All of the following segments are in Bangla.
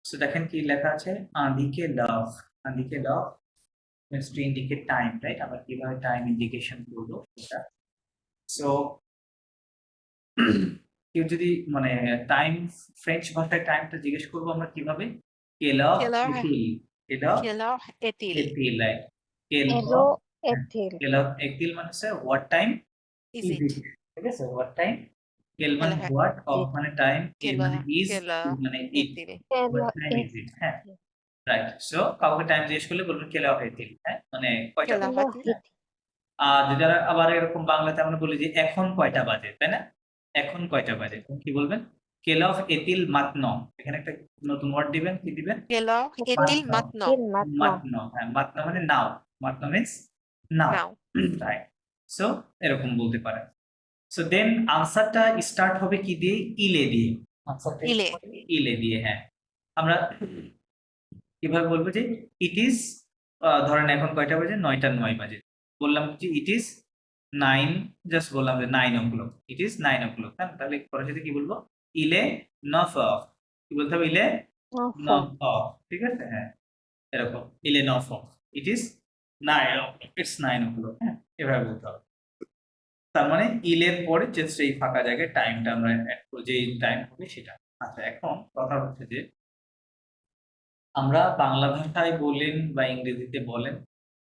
সো দেখেন কি লেখা আছে, আঁধিকে লাভ। আঁধিকে লাভ means to indicate time, right? আমরা কিভাবে টাইম ইন্ডিকেশন করবো এটা। সো কেউ যদি মানে টাইম, ফ্রেঞ্চ ভাষায় টাইমটা জিজ্ঞেস করবো আমরা কিভাবে, কেল অফ Quelle heure, এতিল, কেল অফ quelle heure est-il? এতিল, রাইট? কেল এলো অফ, এথিল কেল অফ এতিল মানে হচ্ছে what time Is is it? It, ঠিক আছে? হোয়াট টাইম, কেল Quelle মানে heure, হোয়াট, অফ মানে টাইম, এ quelle মানে heure, ইজ, quelle heure মানে ইট, est-il? এলো হোয়াট টাইম ইজ ইট, হ্যাঁ এথিল রাইট। সো কাউকে টাইম জিজ্ঞেস করলে বলবেন কেল অফ এতিল, হ্যাঁ মানে কয়টা Quelle বাজে। heure এলো est-il? এথিল আর যদি আবার এরকম বাংলাতে আমরা বলি যে এখন কয়টা বাজে, তাই না? এখন কয়টা বাজে, তখন কি বলবেন? কেল অফ এতিল মাতন। এখানে একটা নতুন ওয়ার্ড দিবেন, কি দিবেন? Quelle heure est-il মাতন। maintenant? এথিল মাত্র মাতন, হ্যাঁ মাতন মানে নাও, মাতন মিন্স নাও, Now. রাইট? সো এরকম বলতে পারেন। সো দেন আনসারটা স্টার্ট হবে কি দিয়ে? ইলে দিয়ে। আনসারটা ইলে। ইলে দিয়ে, হ্যাঁ। আমরা কিভাবে বলবো যে ইট ইজ, ধরেন এখন কয়টা বাজে? 9টা 9 বাজে। বললাম যে ইট ইজ 9, জাস্ট বললাম যে 9 o'clock, ইট ইজ 9 o'clock, হ্যাঁ? তাহলে সরাসরি কি বলবো? ইলে নফ অফ। কি বলতে হবে? ইলে নফ অফ, ঠিক আছে? হ্যাঁ এরকম, ইলে নফ অফ, it is 9 o'clock, it's 9 o'clock, হ্যাঁ এভাবে বলতে হবে। তার মানে ইলের পরে জাস্ট এই ফাঁকা জায়গায় টাইমটা আমরা অ্যাড করব, যে টাইম হবে সেটা। আচ্ছা, এখন কথা হচ্ছে যে আমরা বাংলা ভাষায় বলেন বা ইংরেজিতে বলেন,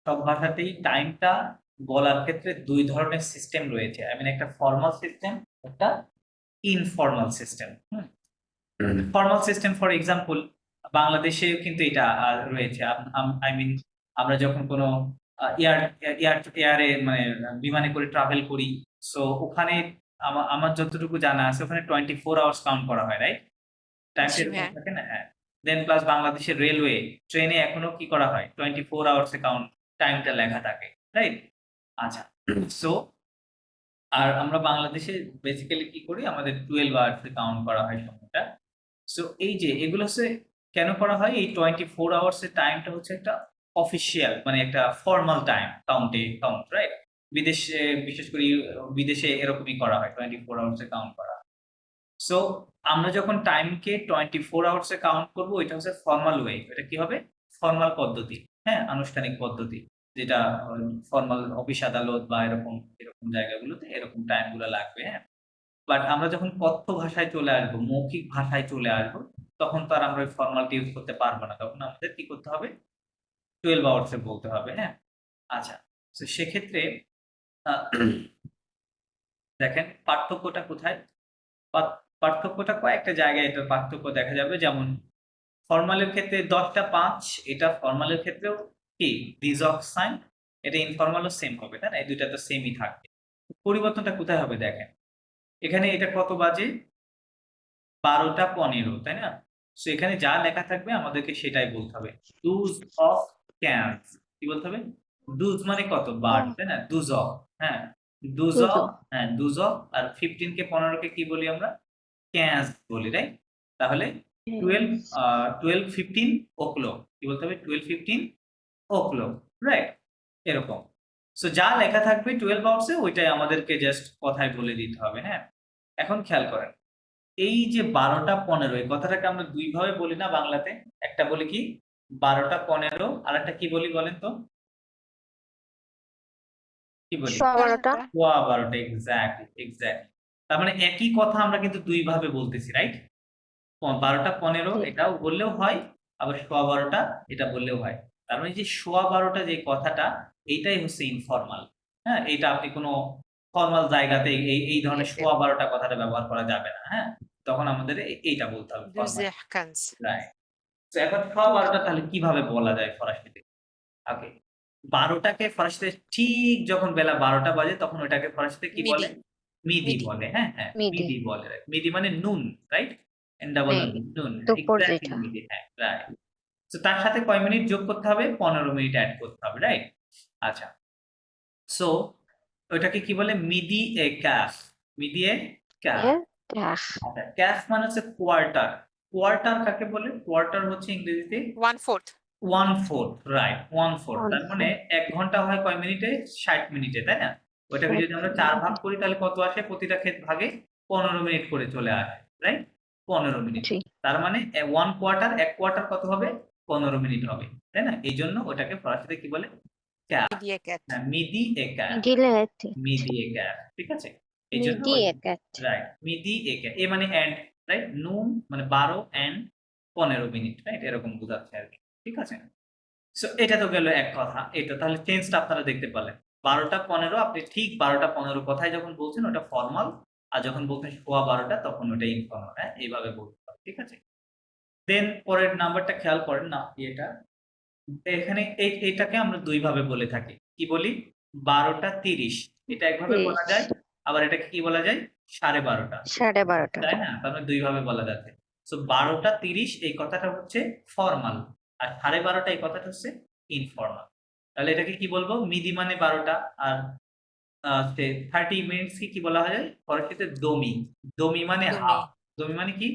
সব ভাষাতেই টাইমটা বলার ক্ষেত্রে ২ ধরনের সিস্টেম রয়েছে। আই মিন একটা ফরমাল সিস্টেম, একটা informal system. Formal system for example বাংলাদেশে কিন্তু এটা রয়েছে। আই মিন আমরা যখন কোনো এয়ারে মানে বিমানে করে ট্রাভেল করি, সো ওখানে আমার যতটুকু জানা আছে ওখানে 24 আওয়ার্স কাউন্ট করা হয়, রাইট? টাইমটা জি এরকম ম্যাম। থাকে না? হ্যাঁ। দেন প্লাস বাংলাদেশের রেলওয়ে, ট্রেনে এখনো কি করা হয়? 24 আওয়ার্স এ কাউন্ট, টাইমটা লেখা থাকে, রাইট? আচ্ছা, সো আর আমরা বাংলাদেশে বেসিক্যালি কি করি? আমাদের 12 আওয়ার্স এ কাউন্ট করা হয় সময়টা। সো এই যে এগুলো হচ্ছে কেন করা হয়? এই 24 আওয়ার্স এর টাইমটা হচ্ছে একটা অফিসিয়াল মানে একটা ফরমাল টাইম কাউন্ট, রাইট? বিদেশে বিশেষ করে বিদেশে এরকমই করা হয়, 24 আওয়ার্স এ কাউন্ট করা। সো আমরা যখন টাইমকে 24 আওয়ার্স এ কাউন্ট করব, এটা হচ্ছে ফরমাল ওয়ে। এটা কি হবে? ফরমাল পদ্ধতি, হ্যাঁ? আনুষ্ঠানিক পদ্ধতি। যেটা ফরমাল অফিস আদালত বা এরকম জায়গাগুলোতে এরকম টাইম গুলো লাগবে, হ্যাঁ? বাট আমরা যখন কথ্য ভাষায় চলে আসবো, মৌখিক ভাষায় চলে আসবো, তখন তো আর আমরা ওই ফরমালটা ইউজ করতে পারবো না। তখন আমাদের কি করতে হবে? 12 আওয়ার্স এ বলতে হবে, হ্যাঁ? আচ্ছা, তো সেক্ষেত্রে আ দেখেন পার্থক্যটা কোথায়? পার্থক্যটা কয়েকটা জায়গায় এটার পার্থক্য দেখা যাবে। যেমন ফরমালের ক্ষেত্রে ১০টা ৫, এটা ফরমালের ক্ষেত্রেও কি দ্বিজক সাইন, এটা ইনফরমালও সেম হবে, তাই না? এই ২ টা তো সেমই থাকবে। পরিবর্তনটা কোথায় হবে দেখেন। এখানে এটা কত বাজে? ১২টা ১৫, তাই না? সো এখানে যা লেখা থাকবে আমাদেরকে সেটাই বলতে হবে। ডুজ অফ ক্যানস, কি বলতে হবে? ডুজ মানে কত? ১২, তাই না? ডুজ অফ, হ্যাঁ। ডুজ দুজো অফ, হ্যাঁ ডুজ অফ। আর 15 কে 15 কে কি বলি আমরা? ক্যাজ বলি, রাইট? তাহলে 12 12:15 o'clock, কি বলতে হবে? 12:15 o'clock, রাইট? এরকম। সো যা লেখা থাকবে 12 আওয়ার্স এ ওইটাই আমাদেরকে জাস্ট কথায় বলে দিতে হবে, হ্যাঁ? এখন খেয়াল করেন। এই যে ১২টা ১৫, এই কথাটাকে আমরা ২ ভাবে বলি না বাংলাতে? একটা বলি কি ১২টা ১৫, আরেকটা কি বলি বলেন তো? কি বলি? সবারটা সোয়া ১২টা, এক্সাক্টলি। তার মানে একই কথা আমরা কিন্তু ২ ভাবে বলতেছি, রাইট? ১২টা ১৫ এটাও বললেও হয়, আবার সোয়া ১২টা এটা বললেও হয়। তার মানে যে সোয়া ১২টা যে কথাটা, এইটাই হচ্ছে ইনফরমাল। হ্যাঁ? এইটা আপনি কোনো ফরমাল জায়গাতে এই ধরনের Yes, yes. সোয়া ১২টা কথাটা ব্যবহার করা যাবে না। হ্যাঁ? তখন আমাদের এইটা বলতে হবে ফরমাল। 12h15. রাইট। তো এখন সোয়া ১২টা তাহলে কিভাবে বলা যায় ফরাসিতে? ওকে। ১২টাকে ফরাসিতে ঠিক যখন বেলা ১২টা বাজে তখন ওটাকে ফরাসিতে কি বলে? Midi. মিদি Midi. বলে। হ্যাঁ, হ্যাঁ। মিডে মিদি বলে। মিদি মানে নুন, রাইট? এন ডাবল এই নুন, নুন। দুপুর এক্সাক্টলি যেটা মিদি, হ্যাঁ, রাইট। সো তার সাথে কয় মিনিট যোগ করতে হবে? ১৫ মিনিট এড করতে হবে, রাইট? আচ্ছা। সো ওইটাকে কি বলে? মিদি এ ক্যাফ। মিদি এ ক্যাফ। এর ক্যাশ আচ্ছা, ক্যাফ মানে হচ্ছে কোয়ার্টার। কোয়ার্টার কাকে বলে? কোয়ার্টার হচ্ছে ইংরেজিতে 1/4. 1/4, রাইট, 1/4। তার মানে ১ ঘন্টা হয় কয় মিনিটে? ৬০ মিনিটে, তাই না? ওটাকে যদি আমরা ৪ ভাগ করি তাহলে কত আসে? প্রতিটা ভাগে ১৫ মিনিট করে চলে আসে, রাইট? 15 মিনিট। জি তার মানে 1 কোয়ার্টার, 1 কোয়ার্টার কত হবে? 15 মিনিট হবে। তাই না? এইজন্য ওটাকে ফরাসিতে কি বলে? ক্যাপ। মিডিয়ে ক্যাট হ্যাঁ, মিডি এ ক্যাপ। মিডিলে এতে মিডি এ ক্যাপ। ঠিক আছে? এইজন্য মিডি ওই একাত রাইট, মিডি এ ক্যাপ। এ মানে এন্ড, রাইট? নুন মানে 12 এন্ড 15 মিনিট, রাইট? এরকম বোঝাচ্ছে আরকি। ঠিক আছে? সো এটা তো গেল এক কথা। এটা তাহলে টেন্সটা আপনারা দেখতে পারলেন। ১২টা ১৫ আপনি ঠিক ১২টা ১৫ কথায় যখন বলছেন ওটা ফরমাল, আর যখন বলছেন ১২:১২ তখন ওটা ইনফরমাল। হ্যাঁ? এইভাবে বলতে হবে। ঠিক আছে? দেন পরের নাম্বারটা খেয়াল করেন না এটা। এখানে এটাকে আমরা ২ ভাবে বলে থাকি। কি বলি? ১২টা ৩০ এটা একভাবে বলা যায়, আবার এটাকে কি বলা যায়? ১২:৩০ 12:30 তাই না? তার মানে ২ ভাবে বলা যাচ্ছে। সো ১২টা ৩০ এই কথাটা হচ্ছে ফরমাল, আর ১২:৩০ এই কথাটা হচ্ছে ইনফরমাল। তাহলে এটাকে কি বলবো? মিদি মানে ১২টা, আর হচ্ছে ৩০ মিনিটস কে কি বলা হয়? ফরাসিতে দমি। দমি মানে দমি হাফ। দমি মানে কি?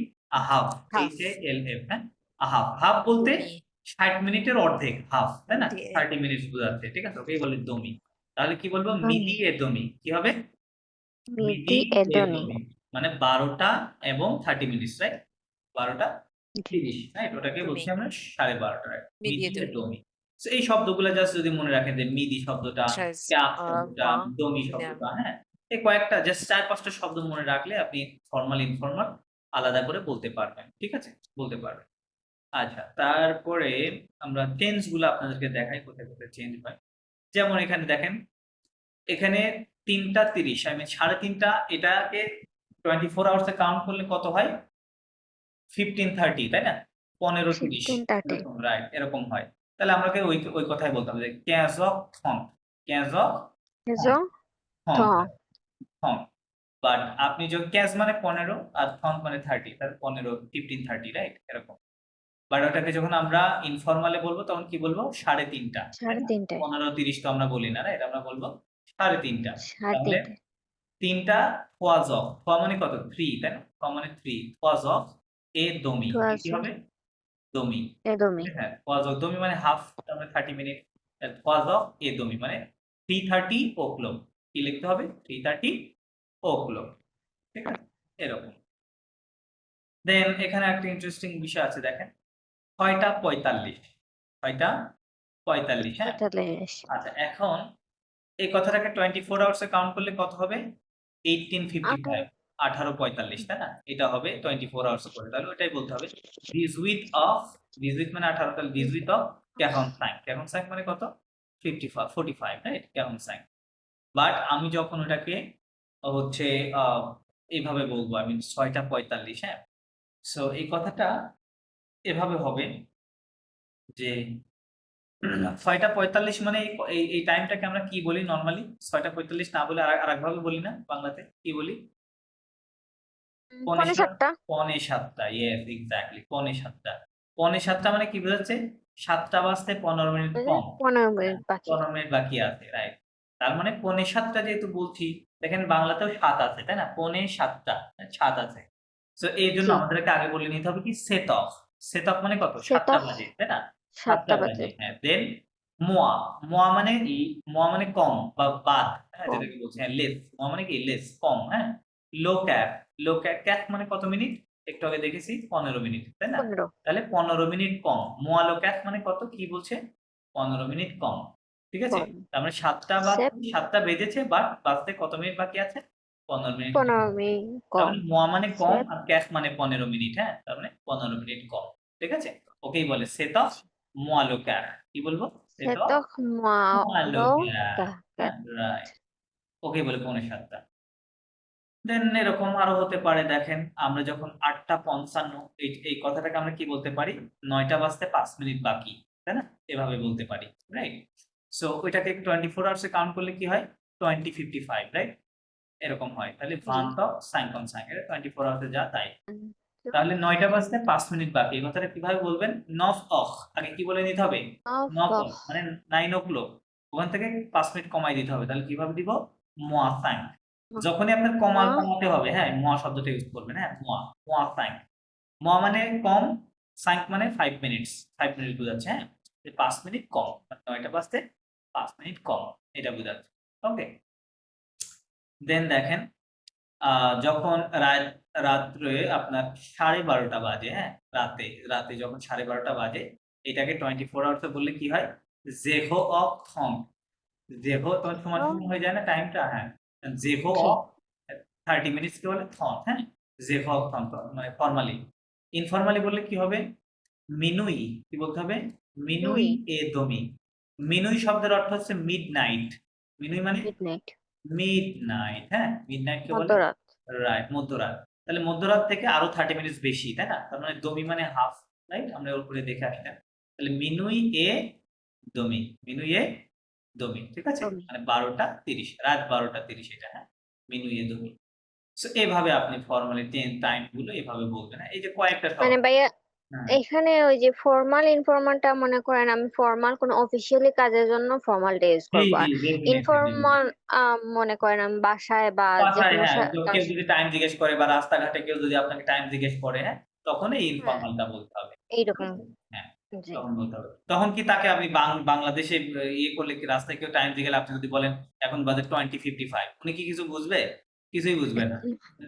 হাফ। হাফ HALF, হ্যাঁ? হাফ। হাফ বলতে দমি ৬০ মিনিটের অর্ধেক, হাফ, তাই না? দিয়ে ৩০ মিনিটস বোঝাচ্ছে। ঠিক আছে? ওকেই বলে দমি। তাহলে কি বলবো? দমি। মিডি এ দমি। কি হবে? মিডি মিডি এ এদনি দমি। মানে ১২টা এবং ৩০ মিনিটস, রাইট? ১২টা জি ৩০, রাইট? ওটাকে দমি বলছি আমরা ১২:৩০, রাইট? মিডিয়ে মিডি এ দমি দমি। সো এই শব্দগুলা জাস্ট যদি মনে রাখেন যে মিডি শব্দটা, ট্রেস ক্যাপ শব্দটা, মা দমি মিনাম শব্দটা, হ্যাঁ? এই কয়েকটা জাস্ট ৪-৫ টা শব্দ মনে রাখলে আপনি ফরমাল, ইনফরমাল আলাদা করে বলতে পারবেন। ঠিক আছে? বলতে পারবেন। আচ্ছা, তারপরে আমরা টেন্স গুলা আপনাদেরকে দেখাই কোথায়, কোথায় চেঞ্জ হয়। যেমন এখানে দেখেন, এখানে ৩টা ৩০ I মিন ৩:৩০ এটাকে 24 আওয়ার্স এ কাউন্ট করলে কত হয়? 15:30, তাই না? 15:30 15:30 এরকম, রাইট? এরকম হয়। তাহলে আমাকে ওই কথাই বলতে হবে যে 15 heures 30, 15 heures এজো 30, থ 30। বাট আপনি যদি 15 মানে 15 আর 30 মানে 30, তাহলে 15:30, রাইট? এরকম। বাট ওটাকে যখন আমরা ইনফরমাল এ বলবো তখন কি বলবো? 3:30, তাই না? 3:30 15:30 তো আমরা বলি না, রাইট? আমরা বলবো 3:30। তাহলে 3:30 3টা ফোয়াজ অফ। ফোয়া মানে কত? 3, তাই না? ফোয়া মানে 3। ফোয়াজ অফ এ দমি। কি টুয়াজো হবে? দমি। এদমি হ্যাঁ, ফোয়াজ অফ দমি মানে হাফ, তার মানে 30 মিনিট। ফোয়াজ অফ এ দমি মানে 3:30 o'clock। কি লিখতে হবে? 3:30 o'clock। ঠিক আছে? এরকম। দেন এখানে একটা ইন্টারেস্টিং বিষয় আছে দেখেন। 6:45, 6:45, হ্যাঁ? 45 আচ্ছা, এখন এই কথাটাকে 24 আওয়ার্স এ কাউন্ট করলে কত হবে? 18:55, 18:45, তাই না? এটা হবে 24 আওয়ার্স করে। তাহলে ওটাই বলতে হবে। দিস উইথ অফ, দিস উইথ মানে 18, তাহলে দিস উইথ অফ ক্যাহন সাইন। ক্যাহন সাইন মানে কত? 45, রাইট? ক্যাহন সাইন। বাট আমি যখন ওটাকে হচ্ছে আ এভাবে বলবো, I মিন 6:45, হ্যাঁ? সো এই কথাটা এভাবে হবে যে 6:45 মানে এই টাইমটাকে আমরা কি বলি নরমালি? 6:45 না বলে আরেকভাবে বলি না বাংলাতে? কি বলি? পৌনে ৭, 7:45 পৌনে ৭টা, ইয়েস এক্সাক্টলি পৌনে ৭টা। পৌনে ৭টা মানে কি বোঝাচ্ছে? ৭টা বাজতে ১৫ মিনিট কম। 15 হ্যাঁ, মিনিট বাকি ১৫ মিনিট বাকি আছে, রাইট? তার মানে পৌনে ৭টা যেহেতু বলছি, দেখেন বাংলাতেও ৭ আছে, তাই না? পৌনে ৭টা, ৭ আছে। সো এইজন্য জি আমাদেরকে আগে বলে নিতে হবে কি? Set of. সেট অফ মানে কত? ৭টা সেটা বাজে, তাই না? ৭টা 7টা বাজে বাজে, হ্যাঁ। দেন মোয়া। মোয়া মানে মোয়া মানে কম বা বাদ, হ্যাঁ? কম যেটাকে বলছি হ্যাঁ, লেস। মোয়া মানে কি? লেস, কম, হ্যাঁ? লো ক্যাপ। লো ক্যাপ মানে কত মিনিট? একটু আগে দেখেছি 15 মিনিট, তাই না? 15 তাহলে 15 মিনিট কম। মোয়া লো ক্যাপ মানে কত? কি বলছে? 15 মিনিট কম। ঠিক আছে? কম তার মানে ৭টা সে ৭টা বেজেছে, বাট বাজতে কত মিনিট বাকি আছে? 15 মিনিট বাকি 15 আছে। মিনিট তার কম মানে মোয়া মানে সে কম আর ক্যাশ মানে 15 মিনিট, হ্যাঁ? তার মানে 15 মিনিট কম। ঠিক আছে? ওকেই বলে সেট অফ মোয়া লো ক্যাপ। কি বলবো? সেট অফ সেতক মোয়া লো মালো ক্যাপ। হ্যাঁ, রাইট। ওকেই বলে পৌনে ৭টা। দেন এরকম আরো হতে পারে দেখেন, আমরা যখন ৮:৫৫ এই কথাটাকে আমরা কি বলতে পারি? ৯টা বাজতে ৫ মিনিট বাকি, তাই না? এভাবে বলতে পারি, রাইট? সো ওইটাকে 24 আওয়ার্স এ কাউন্ট করলে কি হয়? 20:55, রাইট? এরকম হয়। তাহলে জি 20:55, এটা 24 আওয়ার্স এ যা তাই। তাহলে ৯টা বাজতে ৫ মিনিট বাকি। এই কথাটা কিভাবে বলবেন? 9 o'clock আগে কি বলে নিতে হবে? 9 o'clock মানে 9 o'clock। ওখান থেকে ৫ মিনিট কমায় দিতে হবে। তাহলে কিভাবে দিব? মোয়া 5। যখনই আপনার কমাতে হবে, হ্যাঁ, মোয়া শব্দটা ইউজ করবেন, হ্যাঁ? মোয়া, মোয়া 5। মোয়া মানে কম, 5 মানে 5 মিনিটস। 5 মিনিট বোঝাচ্ছে, হ্যাঁ? যে ৫ মিনিট কম। মানে ৯টা বাজতে ৫ মিনিট কম। এটা বোঝাচ্ছে। ওকে? দেন দেখেন, যখন রাত্রে আপনার 12:30 বাজে, হ্যাঁ? রাতে যখন 12:30 বাজে এটাকে 24 আওয়ার্স এ বললে কি হয়? জেহো অফ থং। জেহো তখন সমান, সমান হয়ে যায় না টাইমটা? হ্যাঁ। জেহো জি অফ 30 মিনিটস কে বলে থং, হ্যাঁ? জেহো অফ থং মানে ফরমালি। ইনফরমালি বললে কি হবে? মিনুই। কি বলতে হবে? মিনুই নুই এ দমি। মিনুই শব্দের অর্থ হচ্ছে মিডনাইট। মিনুই মানে মিডনাইট মিডনাইট, হ্যাঁ? মিডনাইট কে বলে? মধ্যরাত রাইট, মধ্যরাত। তাহলে মধ্যরাত থেকে আরো 30 মিনিটস বেশি, তাই না? তার মানে দমি মানে হাফ, রাইট? আমরা ওর উপরে দেখে আসলাম। তাহলে মিনুই এ দমি। মিনুই এ দমি। ঠিক আছে? দমি মানে 12:30 রাত 12:30 এটা, হ্যাঁ? মিনুই এ দমি। সো এভাবে আপনি ফরমালি টাইম গুলো এভাবে বলবেন। হ্যাঁ? এই যে কয়েকটা মানে শব্দ। ভাইয়া হ্যাঁ। এখানে ওই যে ফর্মাল ইনফরমালটা মনে করেন আমি ফর্মাল কোনো অফিসিয়ালি কাজের জন্য ফর্মালটা ইউজ জি, করবো জি, আর ডেফিনিটলি, ইনফর্মাল মনে করেন আমি বাসায় বা যে বাসায়, কোনো হ্যাঁ, কেউ যদি টাইম জিজ্ঞেস করে বা রাস্তাঘাটে কেউ যদি আপনাকে টাইম জিজ্ঞেস করে, হ্যাঁ? তখন এই হ্যাঁ ইনফরমালটা বলতে হবে। ঠিক এইরকম আছে? হ্যাঁ, জি তখন বলতে হবে। তখন কি তাকে আপনি বাংলাদেশে ইয়ে করলে কি রাস্তায় কেউ টাইম জিজ্ঞেস আপনি যদি বলেন এখন বাজে 20:55 উনি কি কিছু বুঝবে? কিছুই বুঝবে না।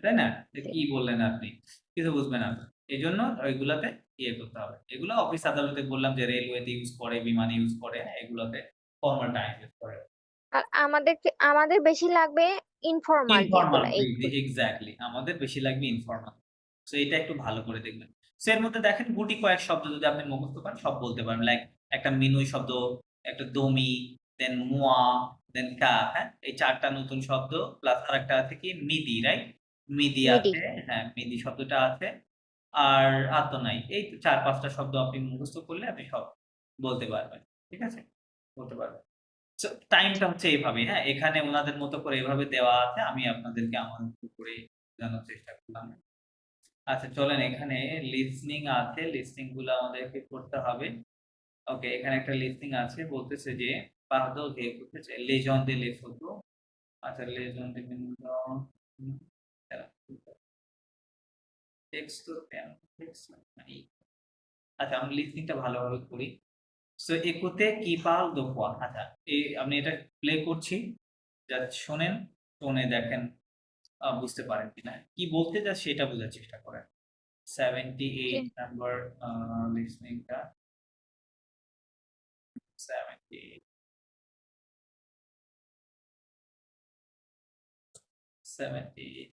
তাই না? যে জি। কি বললেন আপনি? কিছু বুঝবে না। এজন্য ওইগুলাতে ইয়ে করতে হবে। এগুলো অফিস আদালতে বললাম যে রেলওয়েতে ইউজ করে, বিমানে ইউজ করে, হ্যাঁ? এগুলোতে ফরমাল টাইম ইউজ করে। আর আমাদের বেশি লাগবে ইনফর্মাল ইনফরমাল যেগুলা জি, জি, এইগুলো এক্সাক্টলি। আমাদের বেশি লাগবে ইনফরমাল। সো এটা একটু ভালো করে দেখবেন। সো এর মধ্যে দেখেন গুটি কয়েক শব্দ যদি আপনি মুখস্থ করেন সব বলতে পারবেন। লাইক একটা মিনুই শব্দ, একটা দমি, দেন মুয়া, দেন কা, হ্যাঁ? এই ৪ টা নতুন শব্দ প্লাস আরেকটা আছে কি মিদি, রাইট? মিদি মিডি আছে, হ্যাঁ, মিদি শব্দটা আছে। আর তো নাই। এই তো ৪-৫ টা শব্দ আপনি মুখস্থ করলে আপনি সব বলতে পারবেন। ঠিক আছে? বলতে পারবেন। সো টাইমটা হচ্ছে এভাবে, হ্যাঁ? এখানে উনাদের মতো করে এভাবে দেওয়া আছে। আমি আপনাদেরকে আমার মতো করে বোঝানোর চেষ্টা করলাম। আচ্ছা চলেন এখানে লিসনিং আছে। লিসনিং গুলো আমাদেরকে করতে হবে। ওকে, এখানে একটা লিসনিং আছে বলতেছে যে pardon que করতেছে les gens de les photos আচ্ছা les gens de দাঁড়ান টেক্সট তো টেক্সট নাই। আচ্ছা আমি লিসনিংটা ভালোভাবে করি। So écoutez qui parle de quoi আচ্ছা আমি এটা প্লে করছি। জাস্ট শোনেন, শুনে দেখেন বুঝতে পারেন কিনা। কি বলতে চাচ্ছে সেটা বোঝার চেষ্টা করেন। 78 number লিসনিংটা 78 78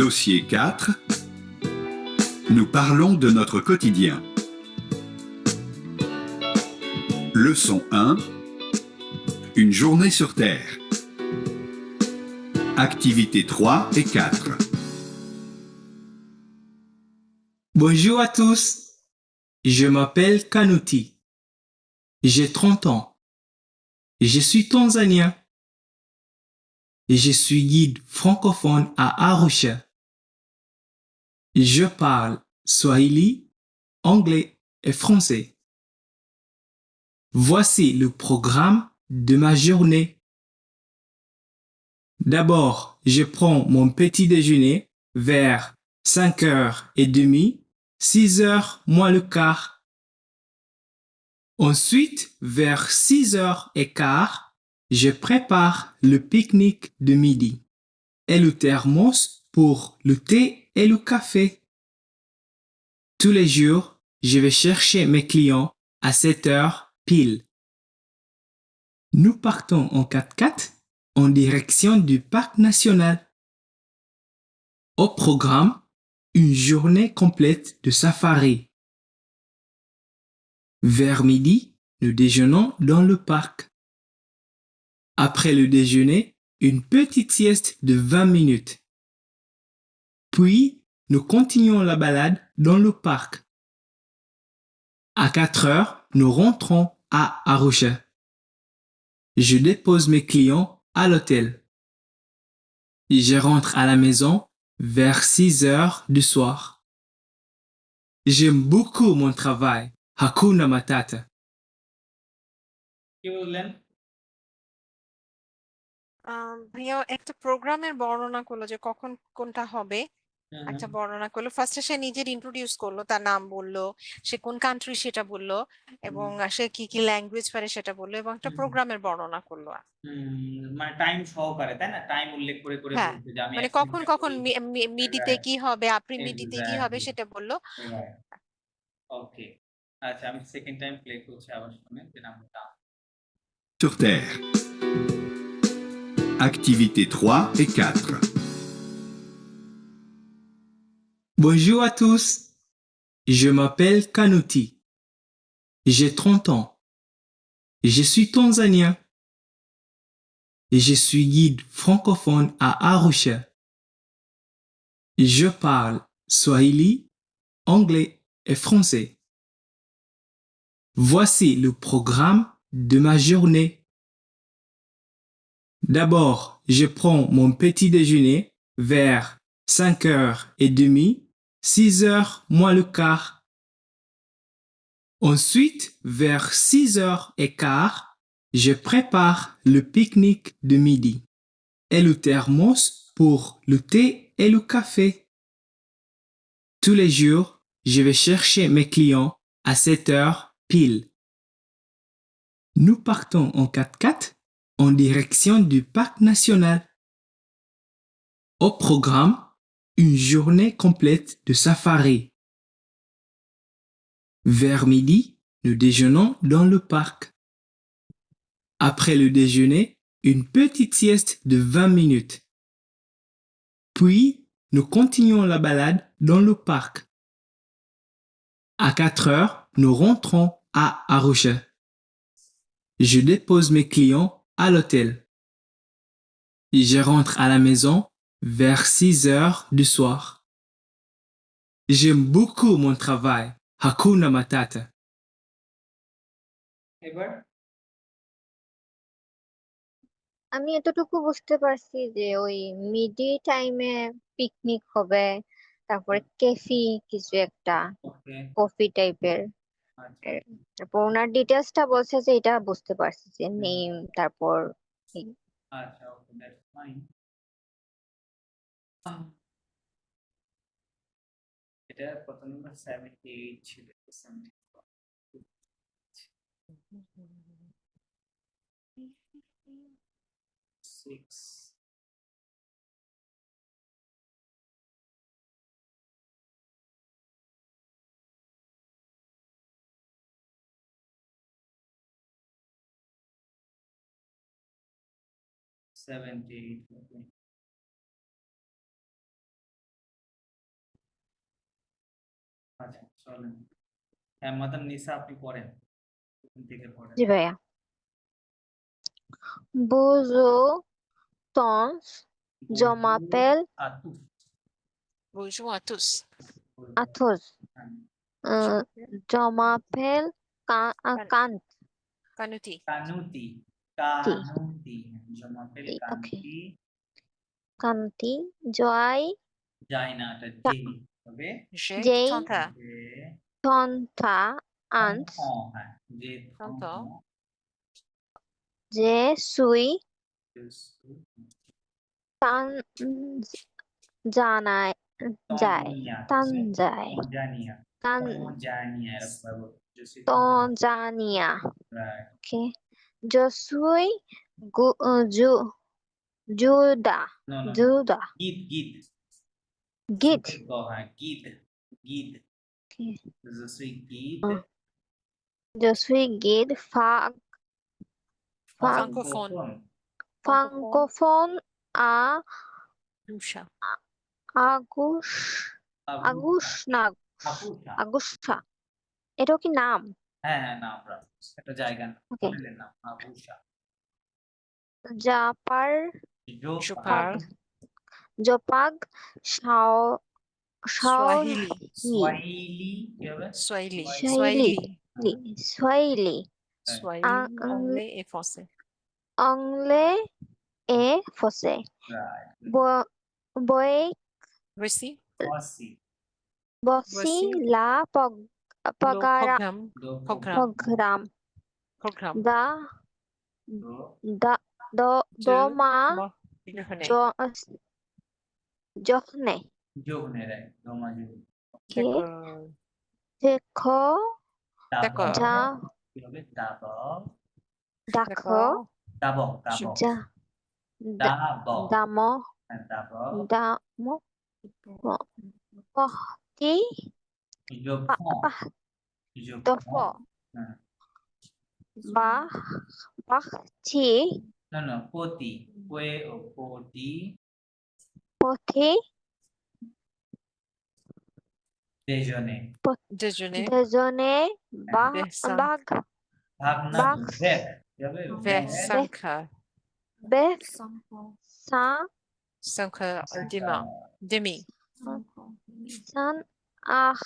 Dossier 4. Nous parlons de notre quotidien. Leçon 1. Une journée sur Terre. Activités 3 et 4. Bonjour à tous, je m'appelle Kanuti, j'ai 30 ans, je suis tanzanien et je suis guide francophone à Arusha. Je parle swahili, anglais et français. Voici le programme de ma journée. D'abord, je prends mon petit déjeuner vers 5h30, 6h moins le quart. Ensuite, vers 6h15, je prépare le pique-nique de midi et le thermos pour le thé et le café. Tous les jours, je vais chercher mes clients à 7h pile. Nous partons en 4x4 en direction du parc national. Au programme, une journée complète de safari. Vers midi, nous déjeunons dans le parc. Après le déjeuner, une petite sieste de 20 minutes. Puis, nous continuons la balade dans le parc. À 4 heures, nous rentrons à Arusha. Je dépose mes clients à l'hôtel. Je rentre à la maison vers 6 heures du soir. J'aime beaucoup mon travail. Hakuna Matata. কি বললেন? ভাইয়া একটা প্রোগ্রামের বর্ণনা করলো যে কখন কোনটা হবে একটা বর্ণনা করলো, ফার্স্টে সে নিজের ইন্ট্রোডিউস করলো, তার নাম বললো, সে কোন কান্ট্রি সেটা বললো, এবং সে কি কি ল্যাঙ্গুয়েজ পারে সেটা বললো, এবং একটা হুম। প্রোগ্রামের বর্ণনা করলো। মানে টাইম সহকারে, তাই না? টাইম উল্লেখ করে করে হ্যাঁ, বলতে যে আমি মানে এখন কখন এটা কখন করি। মিডিতে Right. কি হবে, আপ্রি মিডিতে কি হবে Exactly. সেটা বললো। Right. ওকে, আচ্ছা আমি সেকেন্ড টাইম প্লে করছি, আবার শুনে যে নামটা। Sur Terre. Activités 3 et 4. Bonjour à tous. Je m'appelle Kanuti. J'ai 30 ans. Je suis tanzanien. Je suis guide francophone à Arusha. Je parle swahili, anglais et français. Voici le programme de ma journée. D'abord, je prends mon petit déjeuner vers 5h30, 6h moins le quart. Ensuite, vers 6h15, je prépare le pique-nique de midi et le thermos pour le thé et le café. Tous les jours, je vais chercher mes clients à 7h pile. Nous partons en 4x4 en direction du parc national. Au programme, une journée complète de safari. Vers midi, nous déjeunons dans le parc. Après le déjeuner, une petite sieste de 20 minutes. Puis, nous continuons la balade dans le parc. À 4 heures, nous rentrons à Arusha. Je dépose mes clients à l'hôtel. Je rentre à la maison vers 6 heures du soir. J'aime beaucoup mon travail. Hakuna Matata. এবার আমি এতটুকু বুঝতে পারছি যে ওই মিডি টাইমে পিকনিক হবে, তারপরে কেফি কিছু একটা ওকে, কফি টাইপের। আচ্ছা তারপর ওনার ডিটেলসটা বলছে যে এটা বুঝতে পারছি যে নেম, তারপর এই। আচ্ছা, ওকে, দ্যাটস ফাইন। এটা কত নম্বর? 78 ছিল। 6 78, ওকে। আচ্ছা চলেন, হ্যাঁ মাদাম নিসা আপনি পড়েন, প্রথম থেকে পড়েন। জি ভাইয়া। বুজো tons, je m'appelle আতুফ। Bonjour à tous. Athos. হ্যাঁ, Je m'appelle Kant. Kanuti. কানুতি, Ti. কানুতি, জমাপেল Okay. কানুতি। Kanti. Joy. যায় না, এটা জি হবে। J'ai J'ai 30 ans. যে Tonta Ant. হ্যাঁ, যে Tonton. Je suis Tanzania. তঞ্জানিয়া, Tanzania. তঞ্জানিয়া, Tan তঞ্জানিয়া এরকম ভাবে যে Tanzania. Right. Okay. Je suis Judah. No no, Judah. গীত গীত Git. হ্যাঁ গীত গীত, Okay. je suis গীত Je suis guide Francophone. francophone à Rusha. Agusha. এটাও কি নাম? হ্যাঁ হ্যাঁ, নাম রাখ, একটা জায়গা নাম, Okay. হোটেলের নাম আবুশা। জাপার Je parle জপাগ শাও Swahili. সোয়াহিলি কি হবে? Swahili. Swahili. Swahili. Swahili. Anglais et français. anglais et français. Right. Boy Voici Voici voici la le programme programme. doma Journée. journée যোগ নেই রাইট দমা যোগ কে দেখো দেখো দেখো যা কি হবে দাবক দেখো দাবক দাবক যা দাবক দাম হ্যাঁ, দাবক দাম পতি যোগ পাহ যোগ দফ হ্যাঁ বা বাহছি না পতি ওয়ে ও পতি পথে দেজনে দুজনে দুজনে বাঘ বেসাম বাঘ ভাগ না বাঘ ভেক কি হবে ve ভেক sanka বেশ সা sanka dima demi সান আহ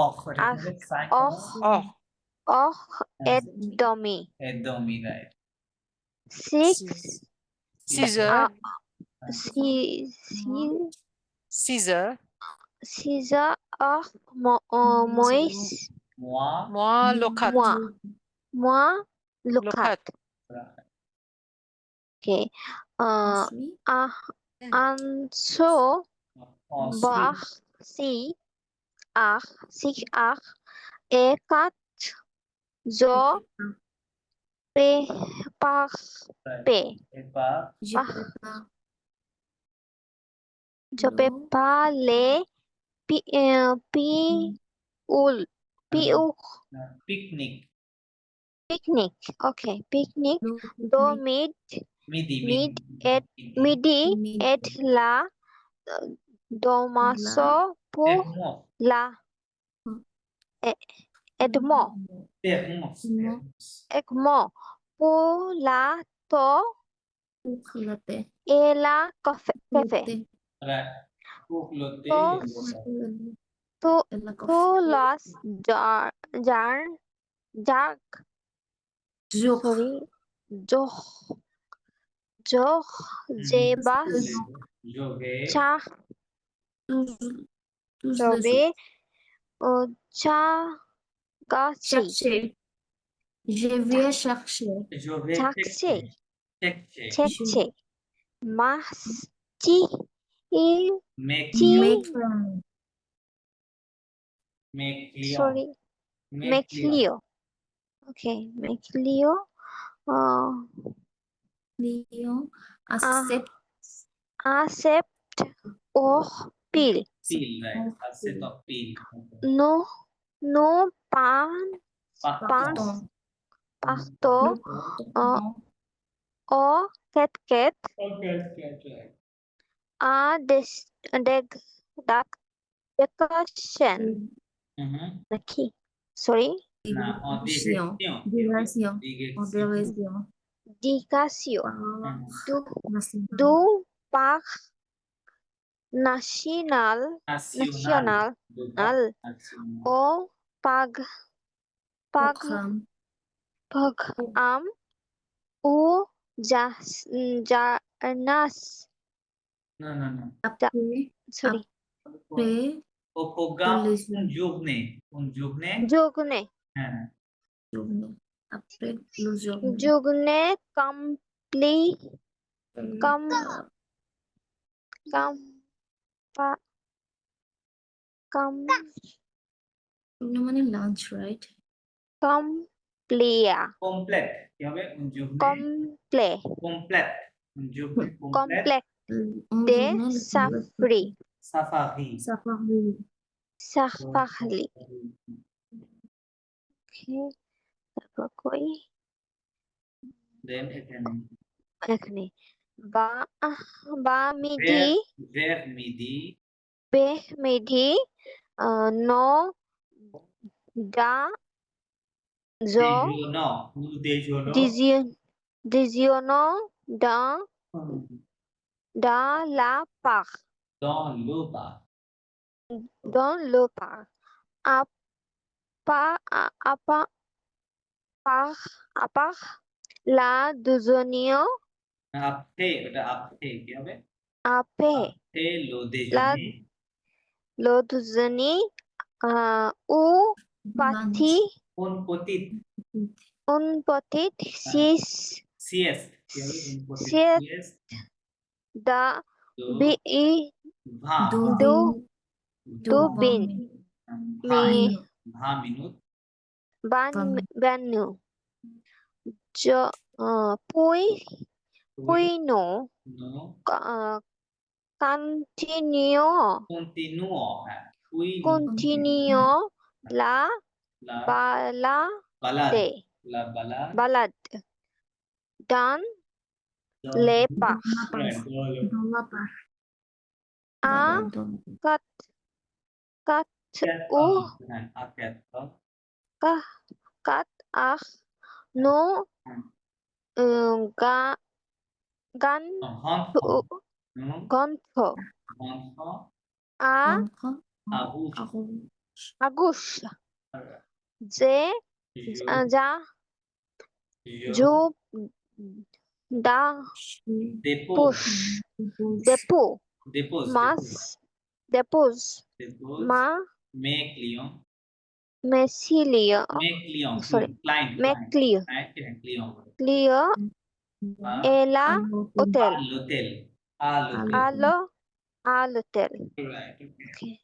অখ এটা কি হবে সাইন অখ oh অহ একদমই একদমই right six Caesar C Caesar সিজা আহ মইস মোয়া moi lokat moi lokat lukat okay anso bach si ach ekat zo pe pach pe এবার jo pe pa le pi pi ul pi picnic picnic okay picnic do মিদি mid et midi et la domaso pu la edmo ekmo pu la to e la cafe to to las jar jag sorry joh joh jebas যোগে cha jobe o cha gachi Je vais chercher. যোগে Taxi. টেকছে cheche mas chi i make chi Make friend. Make Leo sorry make leo okay make leo Leo. Accept. accept or pil পিল রাইট আছে তো পিল no no pan Pardon. pasto Non. o cat a deg dak decoration naki sorry না Diversion. Diversion. Diversion. dicasio Par national. do par national national o pag Programme. pag o nas না Après. sorry Après. ও প্রোগ্রাম Religion. কোন যুগ নে jogne হ্যাঁ Journée. Après le journée. jogne complete com pa com Journée মানে lunch, right? complea কমপ্লেট কি হবে কোন যুগ নে comple কমপ্লেট কোন যুগ নে complete complex On de journée, safari safari Safari. safari okay তারপর কই দেন এখানে এখানে বা বা মিডি ভের মিদি বে মিডি no da zo দেজনো দেজনো diziono da la par dans le bas dans le parc à part la deuxième après এটা après কি হবে après après le déjeuner le deuxième ou parti কোন পতিত une petite sieste কি হবে কোন পতিত sieste sieste da दो बी ई भा दो दो दिन दो दो बिन भा मी भा मिनुट ban Van banu jo pui पुई no नो continue continuo पुई नो continue la la balade balad la balad balad dan dan lepas right boleh Dolapar a Dolapar kat kat cat aket kah kat ah no ga gan hon no gonto hon a Onko ahuj Aku agus je jo ja jo jo da depo push Depos depo mas depos depos ma make lion mesilia make lion sorry client meclio client lion clear ela hotel l'hotel alo al hotel right okay okay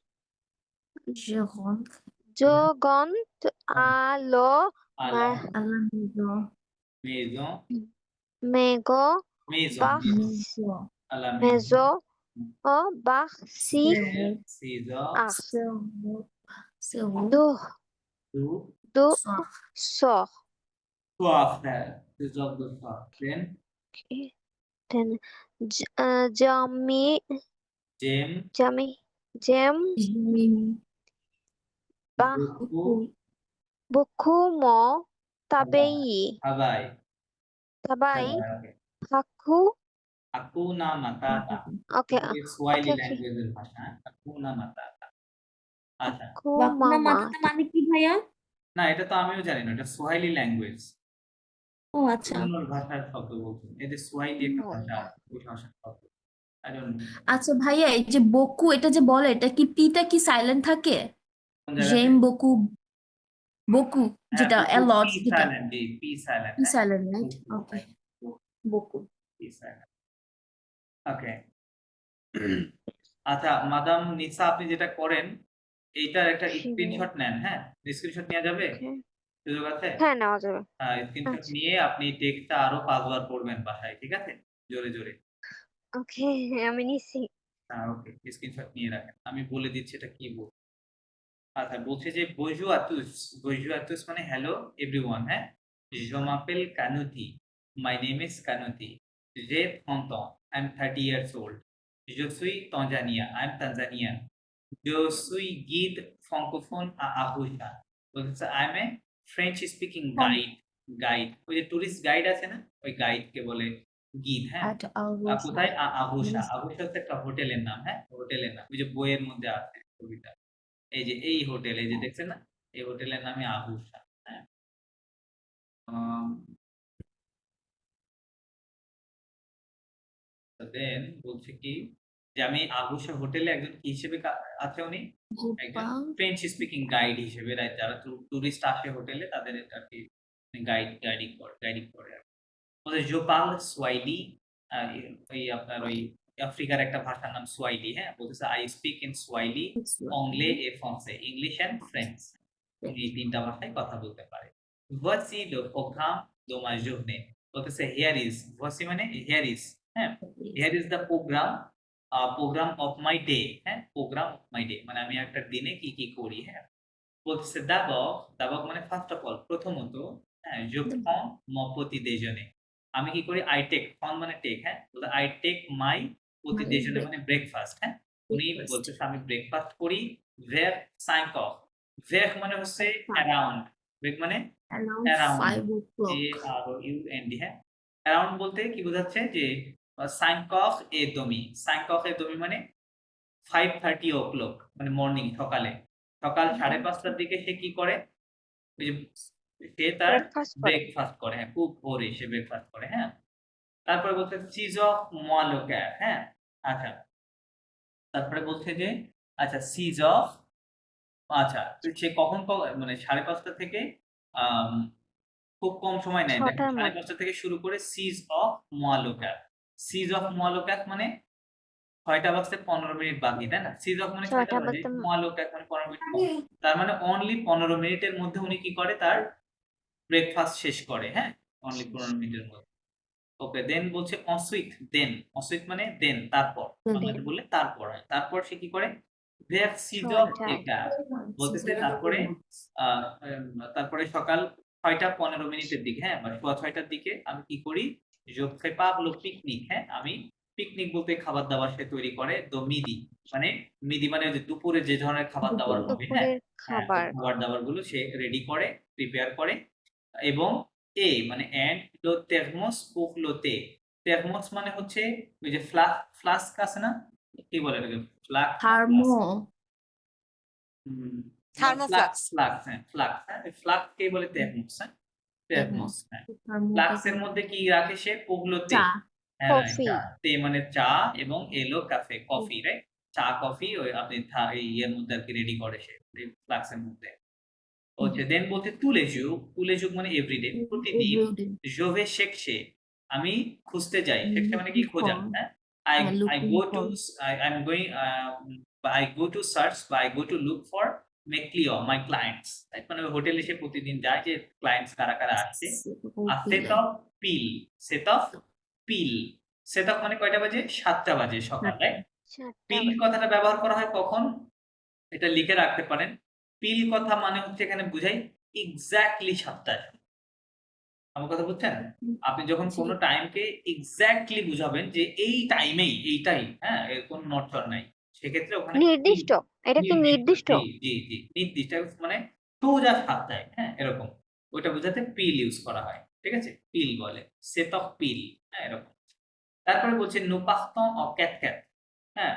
Je rentre jogont alo à la à la maison maison mego maison bar Maison à la mezo o bar si Caesar ar Zéro do do do Soir sor soir Caesar do soir then okay then jami James jami jam Jérémie ba beaucoup buku mo tabai Hawaii tabai okay aku Hakuna Matata okay এটা সোয়াহিলি okay okay ল্যাঙ্গুয়েজের ভাষা Hakuna Matata আচ্ছা aku ওয়াকুনা mama মাথাটা মানে কি ভাইয়া? না এটা তো আমিও জানি না এটা সোয়াহিলি ল্যাঙ্গুয়েজ ও আচ্ছা। অন্য ভাষার শব্দ বলছেন এদের সোয়াহিলি একটা ভাষা আছে ওই ভাষার শব্দ আই ডোন্ট নো আচ্ছা ভাইয়া এই যে বকু এটা যে বলে এটা কি পিটা কি সাইলেন্ট থাকে কোন জায়গাতে জেম বকু বকু যেটা অ্যালট পি যেটা silent P silent P silent right okay বকু পি সাইলেন্ট ওকে আচ্ছা মাদাম নিসা আপনি যেটা করেন এইটার একটা স্ক্রিনশট নেন হ্যাঁ স্ক্রিনশট নেওয়া যাবে okay সুযোগ আছে হ্যাঁ নেওয়া যাবে স্ক্রিনশট আচ্ছা। নিয়ে আপনি টেক্সটটা আরো 5 বার পড়বেন বাসায় ঠিক আছে জোরে জোরে ওকে আমি নিছি ওকে স্ক্রিনশট নিয়ে রাখেন আমি বলে দিচ্ছি এটা কি বল আচ্ছা বলছে যে বইজু আতুস মানে হ্যালো এভরিওয়ান হ্যাঁ je m'appelle Kanuti my name is Kanuti j'ai 30 ans I'm 30 years old je suis Tanzania I'm Tanzanian je suis guide francophone à Arusha বলছে I'm a French speaking guide ওই যে টুরিস্ট গাইড আছে না ওই গাইড কে বলে গিড হ্যাঁ আট কোথায় আহুসা আহুসা হচ্ছে একটা হোটেলের নাম হ্যাঁ হোটেলের নাম ওই যে বইয়ের মধ্যে আছে কবিতা এই যে এই হোটেল এই যে দেখছেন না এই হোটেলের নামে আহুসা হ্যাঁ দেন বলছে কি যে আমি আহুসা হোটেলে একজন কি হিসেবে আছে উনি একজন ফ্রেঞ্চ স্পিকিং গাইড হিসেবে যারা টুরিস্ট আসে হোটেলে তাদের আর কি গাইডিং করে আর জো পাল সোয়াইলি ওই আপনার ওই আফ্রিকার একটা ভাষার নাম সোয়াইলি হ্যাঁ বলতেছে আই স্পিক ইন সোয়াইলি অংলে এ ফ্রান্সে ইংলিশ এন্ড ফ্রেঞ্চ এই তিনটা ভাষায় কথা বলতে পারে voici le programme de ma journée বলতেছে here is voici মানে here is হ্যাঁ here is the program of my day হ্যাঁ program of my day মানে আমি একটা দিনে কি কি করি হ্যাঁ বলতেছে d'abord মানে ফার্স্ট অফ অল প্রথমত হ্যাঁ je prends mon petit déjeuner আমি কি করি আই টেক ফন মানে টেক হ্যাঁ আই টেক মাই প্রতি déjeuner মানে ব্রেকফাস্ট হ্যাঁ উনি বলতেছে আমি ব্রেকফাস্ট করি vers 5 heures vers মানে হচ্ছে অ্যারাউন্ড ব্রেক মানে around 5 o'clock AROUND হ্যাঁ অ্যারাউন্ড বলতে কি বোঝাচ্ছে যে 5 heures et demi 5 heures et demi মানে 5:30 o'clock মানে মর্নিং সকাল 5:30টার দিকে সে কি করে ওই যে সে তার ব্রেকফাস্ট করে হ্যাঁ খুব ভোরে সে ব্রেকফাস্ট করে হ্যাঁ তারপরে বলছে সিজ অফ মোয়ালোক্যার হ্যাঁ আচ্ছা তারপরে বলছে যে আচ্ছা সিজ অফ আচ্ছা সে কখন মানে 5:30 থেকে খুব কম সময় নেয় 5:30 থেকে শুরু করে সিজ অফ মোয়ালোক্যার মানে 6টা বাজতে 15 মিনিট বাকি, তাই না? সিজক মানে 6টা 6টা বাজে, বাজতে মোয়ালোক এখন 15 মিনিট কম। তার মানে অনলি 15 মিনিটের মধ্যে উনি কি করে, তার ব্রেকফাস্ট শেষ করে, হ্যাঁ? অনলি 15 মিনিটের মধ্যে। ওকে, দেন বলছে ensuite, দেন ensuite মানে দেন, তারপর, বাংলাতে বললে তারপর হয়। তারপর সে কি করে, vers 6 6টা এটা বলতেছে, তারপরে তারপরে সকাল 6টা 15 মিনিটের দিকে, হ্যাঁ, বা সোয়া 6টার দিকে আমি কি করি, je prépare le pique-nique, হ্যাঁ, আমি পিকনিক বলতে খাবার দাবার সে তৈরি করে, দো মিদি মানে মিদি মানে ওই যে দুপুরে যে ধরনের খাবার দাবার হবে, হ্যাঁ, দুপুরের হ্যাঁ, ওই খাবার খাবার দাবার গুলো সে রেডি করে, প্রিপেয়ার করে। এবং মানে and lo thermos pour le thé, thermos মানে হচ্ছে ওই যে ফ্লাস্ক আছে না, কি বলে এটাকে, ফ্লাস্ক, থার্মো থার্মোফ্লাক্স। ফ্লাক্স, হ্যাঁ, ফ্লাক্স, হ্যাঁ, ফ্লাক্স কে বলে থার্মোস, হ্যাঁ, থার্মোস, হ্যাঁ। ফ্লাক্সের মধ্যে কি রাখে সে, পুগলোতে, চা হ্যাঁ, right, কফি চা, তে মানে চা, এবং এলো কাফে, কফি, রাইট, চা কফি ওই আপনি এই ইয়ের মধ্যে আর কি রেডি করে সে, এই ফ্লাক্সের মধ্যে হচ্ছে। দেন বলতে তুলে যুগ মানে এভরিডে, প্রতিদিন। জোভে শেখছে, আমি খুঁজতে যাই, শেখছে মানে কি, খোঁজা, হ্যাঁ। আই হ্যাঁ, I looking go to for. I am going I go to search বা I go to look for মেক্লিও মাই ক্লায়েন্টস, রাইট, মানে হোটেলে সে প্রতিদিন যায় যে ক্লায়েন্টস কারা কারা আসছে। আর সেট অফ পিল, সেট অফ পিল, সেট অফ মানে কয়টা বাজে, 7টা বাজে সকাল, রাইট। 7টা পিল কথাটা ব্যবহার করা হয় কখন, এটা লিখে রাখতে পারেন। পিল কথা মানে হচ্ছে এখানে বুঝাই এক্স্যাক্টলি 7টায়। আমার কথা বুঝছেন? আপনি যখন জি। কোনো টাইমকে এক্স্যাক্টলি বুঝাবেন যে এই টাইমেই এইটাই, হ্যাঁ, এর কোনো নড়চড় নাই, সেক্ষেত্রে ওখানে নির্দিষ্ট, এটা কি নির্দিষ্ট? জি নির্দিষ্ট মানে সোজা 7টায়, হ্যাঁ, এরকম ওইটা বোঝাতে পিল ইউজ করা হয়, ঠিক আছে, পিল বলে, সেট অফ পিল, হ্যাঁ, এরকম। তারপরে বলছে nous partons en quatre-quatre, হ্যাঁ,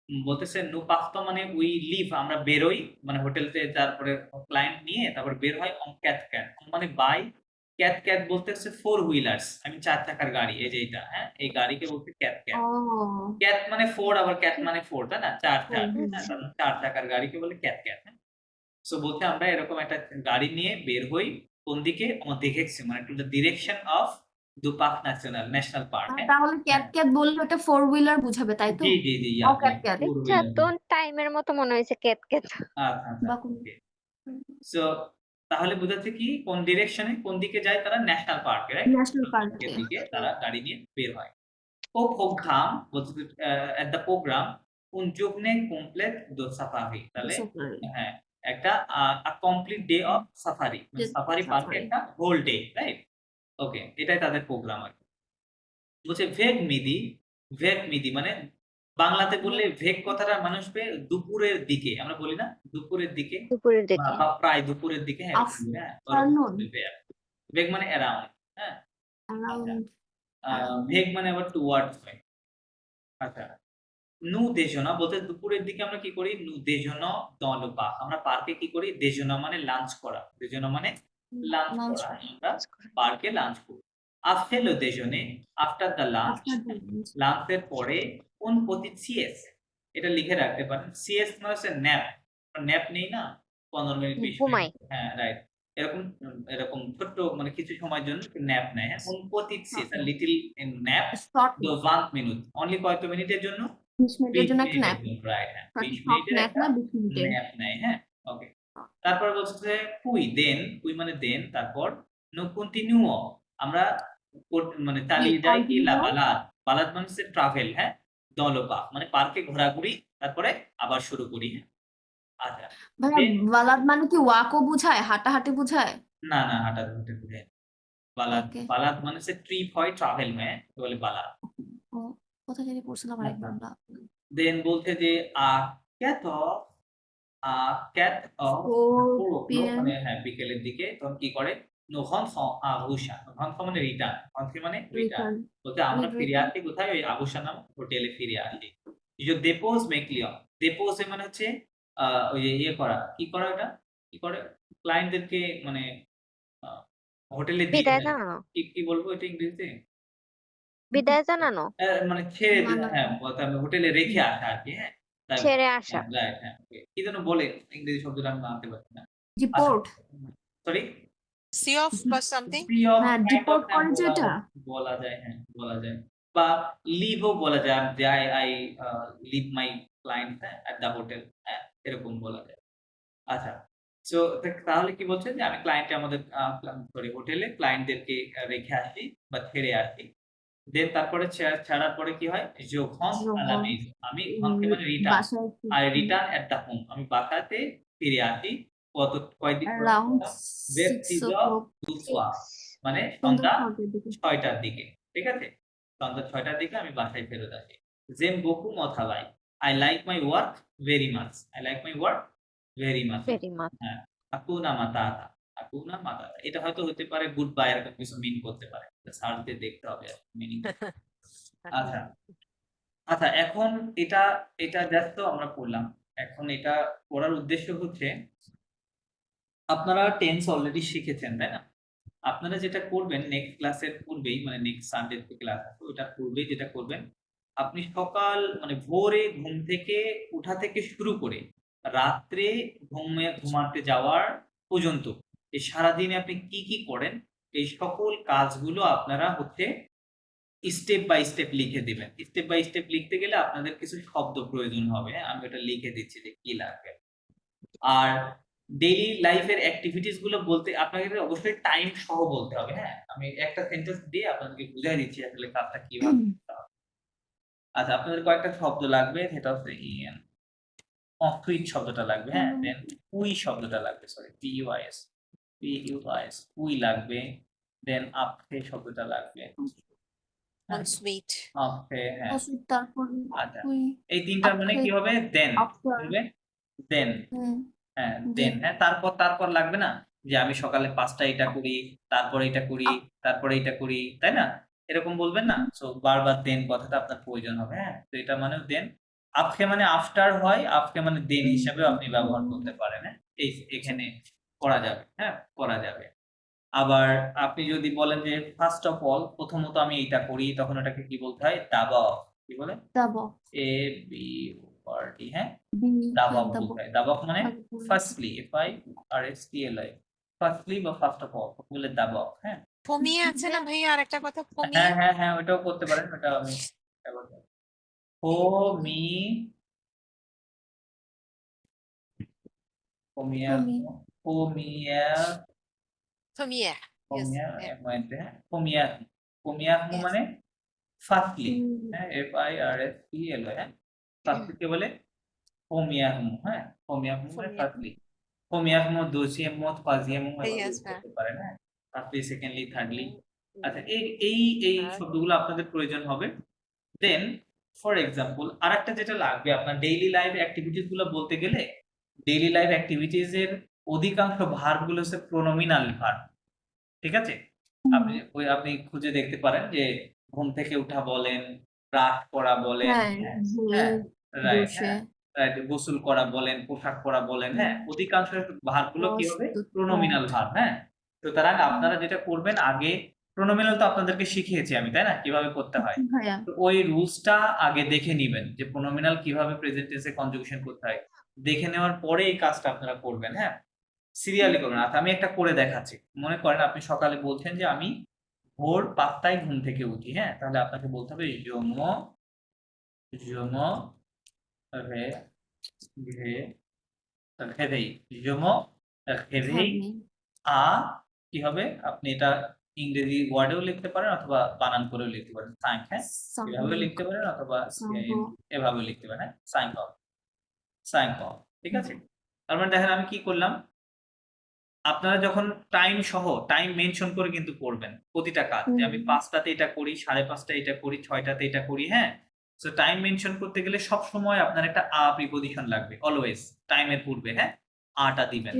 বলতেছে nous partons মানে উই লিভ, আমরা বেরোই, মানে হোটেলতে তারপরে ক্লায়েন্ট নিয়ে তারপর বের হয় en quatre-quatre মানে বাই, ক্যাট বলতেছে ফোর হুইলার্স, আমি 4 চাকার গাড়ি, এই যে এটা, হ্যাঁ, এই গাড়িকে বলতে ক্যাট। ও ক্যাট মানে 4, আবার ক্যাট মানে 4, তাই না, 4, হ্যাঁ, আচ্ছা। 4 চাকার গাড়িকে বলে ক্যাট। হ্যাঁ, সো বলতে আমরা এরকম একটা গাড়ি নিয়ে বের হই, কোন দিকে, দেখেছি মানে টু দ্য ডিরেকশন অফ দু পার্ক ন্যাশনাল পার্ক, হ্যাঁ। তাহলে ক্যাট বললে ওটা ফোর হুইলার বুঝাবে তাই তো? জি, ও ক্যাট ফোর আচ্ছা, হুইলার, তো টাইমের মতো মনে হয়েছে কেত কেত। বা কোন সো তাহলে বোঝাচ্ছে কি, কোন ডিরেকশনে, কোন দিকে যায় তারা, ন্যাশনাল পার্কে, রাইট, ন্যাশনাল পার্কে দিকে তারা গাড়ি নিয়ে বের হয়। ও প্রোগ্রাম বলতে at the programme un giorno complet de safari, তাহলে হ্যাঁ, একটা complete day of safari, safari পার্কে একটা হোল ডে, রাইট, ওকে, এটাই তাদের প্রোগ্রাম আর কি। বলছে ভেগ মিদি মানে বাংলাতে বললে ভেগ কথাটা মানুষ পেয়ে দুপুরের দিকে, আমরা বলি না দুপুরের দিকে, দুপুরের দিকে। বা প্রায় দুপুরের দিকে, হ্যাঁ, Afternoon. ভেগ মানে অ্যারাউন্ড, হ্যাঁ, Around ভেগ মানে আবার টুয়ার্ডস হয়। আচ্ছা, নু দেজনা বলতে দুপুরের দিকে আমরা কি করি, নু দেজনা dans le parc, আমরা পার্কে কি করি, দেজনা মানে লাঞ্চ করা, দেজনা মানে লাঞ্চ lunch. করা, আমরা পার্কে লাঞ্চ করি। After le déjeuner, after the lunch, After the lunch. লাঞ্চের পরে কোন প্রতি সিএস, এটা লিখে রাখতে পারেন, সিএস মানে হচ্ছে ন্যাপ, ন্যাপ নেই না 15 মিনিট 20 ঘুমাই। মিনিট, হ্যাঁ, রাইট, এরকম ছোট্ট মানে কিছু সময়ের জন্য ন্যাপ নেয়, হ্যাঁ, কোন প্রতি সিএস লিটল ন্যাপ Short দো 20 মিনিট, অনলি কত মিনিটের জন্য, 20 মিনিটের জন্য একটা ন্যাপ। রাইট, হ্যাঁ, 20 শর্ট মিনিটের ন্যাপ একটা না 20 মিনিটের। ন্যাপ নেয়, হ্যাঁ, ওকে। তারপর বলছে যে কুই মানে দেন, তারপর নো কন্টিনিউও, আমরা মানে চালিয়ে যাই কি, continue? বালাদ মানে হচ্ছে ট্রাভেল, হ্যাঁ, দলপা মানে পার্কে ঘোরাঘুরি, তারপরে আবার শুরু করি, হ্যাঁ। আচ্ছা, ভাইয়া then- বালাদ মানে কি ওয়াকও বুঝায়, হাঁটাহাঁটি বুঝায়? না হাঁটাতে ঘুরে, Okay. বালাদ মানে হচ্ছে ট্রিপ হয়, ট্রাভেল হয়, বলে বালাদ। ও কোথায় জানি পড়ছিলাম আরেকবার না। দেন বলতে যে cat of cat of 4 PM মানে হ্যাঁ, বিকেলের দিকে তখন কি করে, মানে রিটার্ন, মানে রিটার্ন, return. বলতে আমরা ফিরে Return. আসি কোথায়, ওই আগুশা নামক হোটেলে ফিরে আসি। যে ডেপোজ মেক্লিয়ন, ডেপোজে মানে হচ্ছে ওই যে ইয়ে করা, কি করা, ওটা কি করে, ক্লায়েন্টদেরকে মানে হোটেলে দিয়ে বিদায় দেয়। জানানো, কি বলবো এটা ইংরেজিতে, বিদায় জানানো, মানে ছেড়ে না, না, হ্যাঁ, বলতে আমি হোটেলে রেখে আসা আর কি, হ্যাঁ, তাই ছেড়ে আসা। রাইট, হ্যাঁ, okay. কি যেন বলে ইংরেজি শব্দটা আমি আনতে পারছি না, ডিপোর্ট। সরি, সি অফ বা সামথিং। ফ্রি অফ হ্যাঁ, ডিপোর্ট করে যেটা। বলা যায়, হ্যাঁ, বলা যায়। বা লিভও বলা যায় যে I I leave my client at the hotel, হ্যাঁ এরকম বলা যায়। আচ্ছা, সো তাহলে কি বলছে যে আমি ক্লায়েন্টে আমাদের সরি হোটেলে ক্লায়েন্টদেরকে রেখে আসি বা ছেড়ে আসি। দেন তারপরে ছাড়ার পরে কি হয়? যখন যখন আমি ওখান থেকে মানে রিটার্ন, বাসায় আই ফিরছি রিটার্ন এট দ্য হোম, আমি বাসাতে ফিরে আসি কয়দিন অ্যারাউন্ড ব্যক্তি 6 o'clock দুসওয়া, মানে সন্ধ্যা সন্ধ্যা 6টার দিকে 6টার দিকে, ঠিক আছে? সন্ধ্যা 6টার দিকে আমি বাসায় ফেরত আসি। জেম boku মথাবাই, I like my work very much, I like my work very much. Very much. হ্যাঁ, হাকুনা মাতাতা, হাকুনা মাতাতা, এটা হয়তো হতে পারে গুড বাই এরকম কিছু মিন করতে পারে, সার্চ দিয়ে দেখতে হবে মিনিং। আচ্ছা আচ্ছা, এখন এটা এটা জাস্ট তো আমরা পড়লাম। এখন এটা পড়ার উদ্দেশ্য হচ্ছে আপনারা টেন্স অলরেডি শিখেছেন, তাই না? আপনারা যেটা করবেন নেক্সট ক্লাসের পূর্বেই, মানে নেক্সট সানডে ক্লাস আছে ওটার পূর্বেই যেটা করবেন, আপনি সকাল মানে ভোরে ঘুম থেকে উঠা থেকে শুরু করে রাত্রে ঘুমাতে যাওয়ার পর্যন্ত এই সারাদিনে আপনি কি কি করেন এই সকল কাজগুলো আপনারা হচ্ছে স্টেপ বাই স্টেপ লিখে দিবেন। স্টেপ বাই স্টেপ লিখতে গেলে আপনাদের কিছু শব্দ প্রয়োজন হবে, হ্যাঁ? আমি ওটা লিখে দিচ্ছি যে কি লাগবে। আর ডেইলি লাইফের অ্যাক্টিভিটিস গুলো বলতে আপনাকে অবশ্যই টাইম সহ বলতে হবে, হ্যাঁ? আমি একটা সেন্টেন্স দিয়ে আপনাদেরকে বুঝাই দিচ্ছি আসলে কাজটা কিভাবে করতে হবে। আচ্ছা, আপনাদের কয়েকটা শব্দ লাগবে, সেটা হচ্ছে সুইট শব্দটা লাগবে, হ্যাঁ? দেন পুই শব্দটা লাগবে, সরি PUIS পুই লাগবে। দেন আপে শব্দটা লাগবে, হ্যাঁ? সুইট আপে, হ্যাঁ। অসুখ তারপর আচ্ছা, ওই এই তিনটার মানে কি হবে? দেন আফটার দেন হুম হ্যাঁ, দেন, দেন হ্যাঁ, তারপর লাগবে না যে আমি সকালে 5টায় এটা করি, তারপরে এটা করি, তারপরে এটা করি, তাই না? এরকম বলবেন না? সো বারবার দেন কথাটা আপনার প্রয়োজন হবে, হ্যাঁ? তো এটা মানে দেন। আফকে মানে আফটার হয়, আফকে মানে দেন হিসাবেও আপনি ব্যবহার করতে পারেন, হ্যাঁ? এখানে করা যাবে, হ্যাঁ? করা যাবে। আবার আপনি যদি বলেন যে ফার্স্ট অফ অল, প্রথমত আমি এইটা করি, তখন ওটাকে কি বলতে হয়? দাবাও। কি বলে? দাবো ABORD, হ্যাঁ? বি দাবাব দাবো বলতে হয়। দাবাব মানে আগে পড়ে। ফার্স্টলি, FIRSTLI, ফার্স্টলি বা ফার্স্ট অফ অল বলে দাবাব, হ্যাঁ? ফমিয়ে আছে না ভাইয়া, আর একটা কথা হ্যাঁ ফমিয়ে। হ্যাঁ হ্যাঁ, ওটাও করতে পারেন, ওটা আমি হোমি হোমিয়া ফমি হোমিয়া ফমিয়ে, yes, হোমিয়া yeah. হোমিয়া হোমিয়া Yes. মানে ফার্স্টলি, হুম, হ্যাঁ? FIRSTLI, হ্যাঁ? ফার্স্টলি কে বলে হোমিয়াহমু, হ্যাঁ? হোমিয়াহমু মানে হোমিয়াহমু। ফার্স্টলি। হোমিয়াহমু, দোসিয়াহমু, ফাজিয়াহমু এভাবে Yes, ইউজ হ্যাঁ। করতে পারেন, হ্যাঁ? Firstly, secondly, thirdly. হুম, আচ্ছা, এই আর শব্দগুলো আপনাদের প্রয়োজন হবে। দেন ফর এক্সাম্পল আরেকটা যেটা লাগবে আপনার ডেইলি লাইফ অ্যাক্টিভিটিস গুলো বলতে গেলে, ডেইলি লাইফ অ্যাক্টিভিটিস এর অধিকাংশ ভার্ব গুলো হচ্ছে প্রোনোমিনাল ভার্ব, ঠিক আছে? আপনি খুঁজে দেখতে পারেন যে ঘুম থেকে উঠা বলেন, ব্রাশ করা বলেন, হ্যাঁ হ্যাঁ? যে হ্যাঁ, রাইট, বসে হ্যাঁ, রাইট, গোসল করা বলেন, পোশাক পরা বলেন, হ্যাঁ? অধিকাংশ ভার্ব গুলো কি হবে? প্রস্তুত প্রোনোমিনাল ভার্ব, হ্যাঁ? সুতরাং আপনারা যেটা করবেন আগে, প্রোনোমিনাল তো আপনাদেরকে শিখিয়েছি আমি, তাই না? কিভাবে করতে হয়। ভাইয়া তো ওই রুলসটা আগে দেখে নিবেন যে প্রোনোমিনাল কিভাবে প্রেজেন্ট টেন্সে কনজুগেশন করতে হয়। দেখে নেওয়ার পরে এই কাজটা আপনারা করবেন, হ্যাঁ? সিরিয়ালি করবেন। আচ্ছা, আমি একটা করে দেখাচ্ছি। মনে করেন আপনি সকালে বলছেন যে আমি ভোর 5টায় ঘুম থেকে উঠি, হ্যাঁ? তাহলে আপনাকে বলতে হবে je me réveille, je me réveille আ কি হবে? আপনি এটা ইংরেজি ওয়ার্ডেও লিখতে পারেন অথবা বানান করেও লিখতে পারেন। সাইন, হ্যাঁ? এভাবেও লিখতে পারেন অথবা এভাবেও লিখতে পারেন, হ্যাঁ? সাইন কম, ঠিক আছে? তার মানে দেখেন আমি কি করলাম? আপনারা যখন টাইম সহ টাইম মেনশন করে কিন্তু করবেন প্রতিটা কাজ, যে আমি 5টাতে এটা করি, 5:30টায় এটা করি, 6টাতে এটা করি, হ্যাঁ? সো টাইম মেনশন করতে গেলে সব সময় আপনার একটা প্রিপজিশন লাগবে অলওয়েজ, টাইমের পূর্বে, হ্যাঁ? টা দিবেন।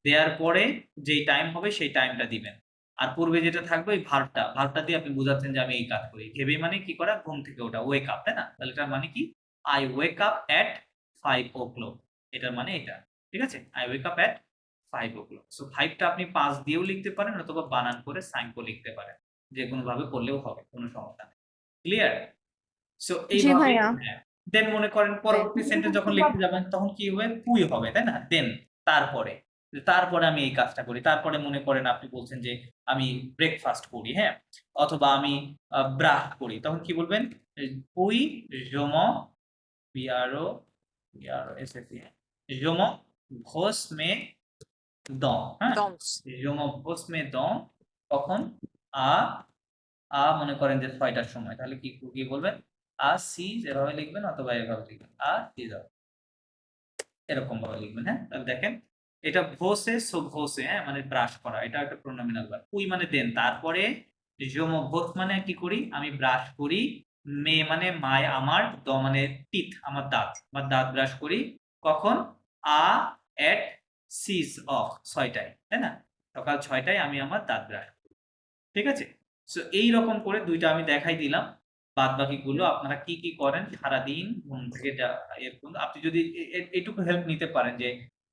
দেওয়ার পরে যেই টাইম হবে সেই টাইমটা দিবেন। আর পূর্বে যেটা থাকবে ওই ভার্বটা দিয়ে আপনি বুঝাচ্ছেন যে আমি এই কাজ করি। ভেবে মানে কি করা? ঘুম থেকে ওঠা, ওয়েক আপ, তাই না? তাহলে এটার মানে কি? I wake up at 5 o'clock, এটার মানে এটা, ঠিক আছে? I wake up at 5 o'clock। So 5 টা আপনি 5 দিয়েও লিখতে পারেন অথবা বানান করে সাইনকো লিখতে পারেন। যেকোনো ভাবে করলেও হবে, কোনো সমস্যা নেই। ক্লিয়ার? সো জি এইভাবে, ভাইয়া হ্যাঁ। দেন মনে করেন পরবর্তী সেন্টেন্স যখন লিখতে যাবেন তখন কি হবে? পুই হবে, তাই না? দেন তারপরে যে তারপরে আমি এই কাজটা করি, তারপরে মনে করেন আপনি বলছেন যে আমি ব্রেকফাস্ট করি, হ্যাঁ, অথবা আমি ব্রাশ করি, তখন কি বলবেন? পুই জম বিআরও বিআরও এসএসি জম ভোস মে দ, হ্যাঁ, ডন্স জম ভোস মে দ, তখন আ মনে করেন যে ৬টার সময়, তাহলে কি কি বলবেন? সি যেভাবে লিখবেন অথবা এভাবে লিখবেন, সি যাও, এরকম ভাবে লিখবেন, হ্যাঁ। তাহলে দেখেন এটা ভোসে সো ভোসে, হ্যাঁ, মানে ব্রাশ করা, এটা একটা প্রোনোমিনাল ভার্ব। পুই মানে দেন, তারপরে জম ভোস মানে কি করি? আমি ব্রাশ করি, মে মানে মায় আমার, দ মানে টিথ আমার দাঁত, আমার দাঁত ব্রাশ করি, কখন? এট 6 তাই না? সকাল ৬টায় আমি আমার দাঁত ব্রাশ করি, ঠিক আছে? সো এইরকম করে দুইটা আমি দেখাই দিলাম। বাদ বাকিগুলো আপনারা কি কি করেন সারাদিন ঘুম থেকে আপনি যদি এটুকু হেল্প নিতে পারেন যে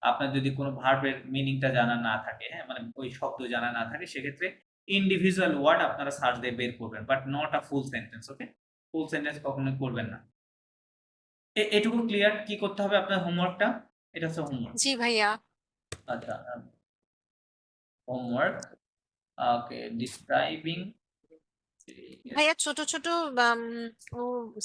আপনার যদি কোনো ভার্বের মিনিংটা জানা না থাকে, হ্যাঁ, মানে ওই শব্দ জানা না থাকে, সেক্ষেত্রে ইন্ডিভিজুয়াল ওয়ার্ড আপনারা সার্চ দিয়ে বের করবেন, but not a full sentence. Okay, full sentence কখনোই করবেন না। এটুকু ক্লিয়ার? কি করতে হবে আপনার হোমওয়ার্কটা? এটা হচ্ছে হোমওয়ার্ক। জি ভাইয়া। আচ্ছা, হোমওয়ার্ক, ওকে, ডিসক্রাইবিং। ভাইয়া ছোট ছোট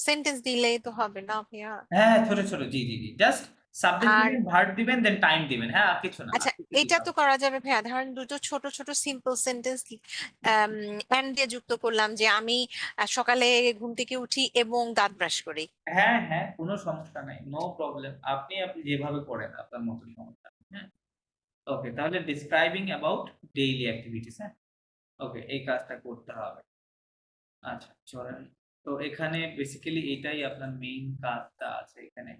সেন্টেন্স দিলেই তো হবে না ভাইয়া? হ্যাঁ, ছোট ছোট, জি জি জি, জাস্ট সাবজেক্ট আর দিবেন, ভার্ব দিবেন, দেন টাইম দিবেন, হ্যাঁ, আর কিছু না, আর আচ্ছা, কিছু এটা দিতে তো হবে না। করা যাবে ভাইয়া, ধরেন দুটো ছোট ছোট সিম্পল সেন্টেন্স এন্ড দিয়ে যুক্ত করলাম যে আমি সকালে ঘুম থেকে উঠি এবং দাঁত ব্রাশ করি। হ্যাঁ হ্যাঁ, কোনো সমস্যা নাই, নো প্রবলেম, আপনি যেভাবে করেন আপনার মতো সমস্যা নেই, হ্যাঁ। ওকে, তাহলে ডিসক্রাইবিং অ্যাবাউট ডেইলি অ্যাক্টিভিটিস, হ্যাঁ, ওকে, এই কাজটা করতে হবে। আচ্ছা চলেন, তো এখানে বেসিক্যালি এটাই আপনার মেইন কাজটা আছে এখানে।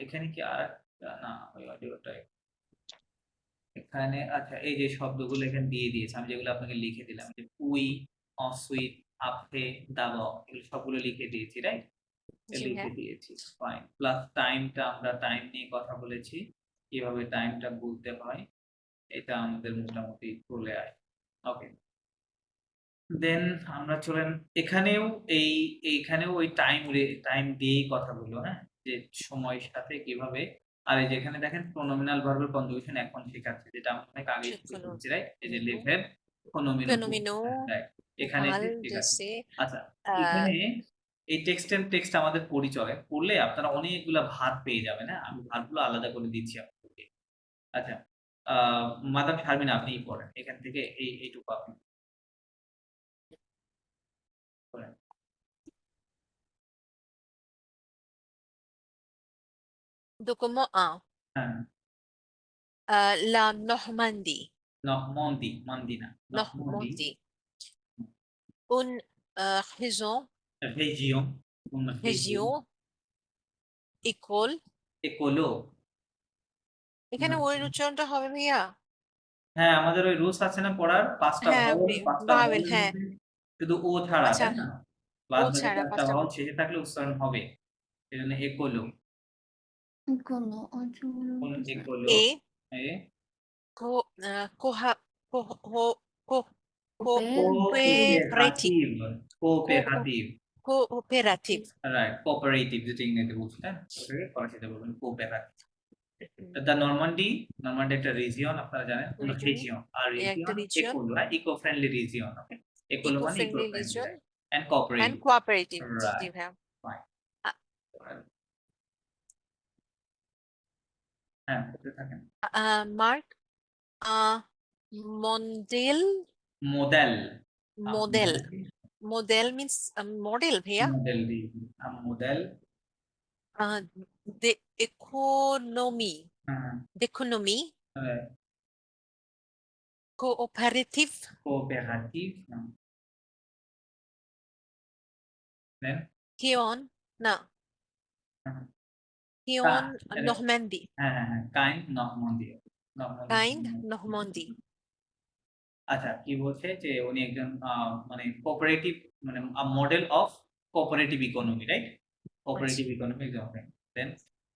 এখানে কি আর একটা না, ওই অডিওটাই এখানে। আচ্ছা, এই যে শব্দগুলো এখানে দিয়ে দিয়েছে, আমি যেগুলো আপনাকে লিখে দিলাম, যে পুই, অসুইট, আপে, দাবাও, এগুলো সবগুলো লিখে দিয়েছি, রাইট? জি লিখে ভাইয়া। দিয়েছি, ফাইন। প্লাস টাইমটা, আমরা টাইম নিয়ে কথা বলেছি, কিভাবে টাইমটা বলতে হয়, এটা আমাদের মোটামুটি চলে আয়। ওকে, দেন আমরা চলেন এখানেও এইখানেও ওই টাইম দিয়েই কথা বললো, হ্যাঁ, যে সময়ের সাথে কিভাবে। আর এই যেখানে দেখেন প্রোনোমিনাল ভার্বের কনজুগেশন এখন শেখাচ্ছে, যেটা আমরা অনেক আগে শিখে এখনো ফেলছি, রাইট? এই যে লিভের প্রোনোমিনো, ফেনোমিনো রাইট, এখানে ভাল এসে শেখাচ্ছে। দেশে আচ্ছা, এখানে এই টেক্সট আমাদের পরিচয় পড়লে আপনারা অনেকগুলা ভার্ব পেয়ে যাবেন, হ্যাঁ, আমি ভার্বগুলো আলাদা করে দিচ্ছি আপনাদেরকে। আচ্ছা, মাদাম শারমিন আপনিই পড়েন এখান থেকে, এইটুকু আপনি পড়েন। Document 1. হ্যাঁ, La Normandie. মন্দি না, নরমান্দি, Normandie. Une raison, region, région, école. একোলো। এখানে ওই উচ্চারণটা হবে ভাইয়া? হ্যাঁ, আমাদের ওই রুলস আছে না পড়ার, পাঁচটা হ্যাঁ, ভাওয়াল, পাঁচটা ভাবেল, ভাওয়ালের হ্যাঁ। মধ্যে শুধু ও ছাড়া, আচ্ছা, তাই না? বাদ ও বাকি ছাড়া চারটা পাঁচটা। ভাওয়াল শেষে থাকলে উচ্চারণ হবে, সেজন্য একোলো। কোনো কোন একোলো? এ এ co, coha, co, co, co, cooperative. Cooperative, Co, cooperative, cooperative. Right, cooperative যেটা ইংরেজিতে বলছি, তাই না? ওটাকে ফরাসিতে বলবেন কোঅপারেটিভ। দ্য নরমান্ডি একটা রিজিয়ন, আপনারা জানেন, কোন Region, রিজিয়ন, আর একটা রিজিয়ন region, একোলো, হ্যাঁ, ইকো ফ্রেন্ডলি রিজিয়ন, ওকে, একোলো মানে eco eco-friendly friendly, region, right, and and cooperative, cooperative. জি রাইট, ভাইয়া। ফাইন। আ- হ্যাঁ, করতে থাকেন। Mark, model, model, model. Model means model ভাইয়া। মডেল দি, মডেল, Uh, the economy, হ্যাঁ, the economy, right, cooperative, cooperative, then, Kion, না, হ্যাঁ, Kion, Normandie, হ্যাঁ হ্যাঁ হ্যাঁ, কাইন্ড নরমান্দি, kind, Normandie. আচ্ছা, কি বলছে যে উনি একজন মানে কোঅপারেটিভ, মানে model of cooperative economy, right? Cooperative economy example. Then,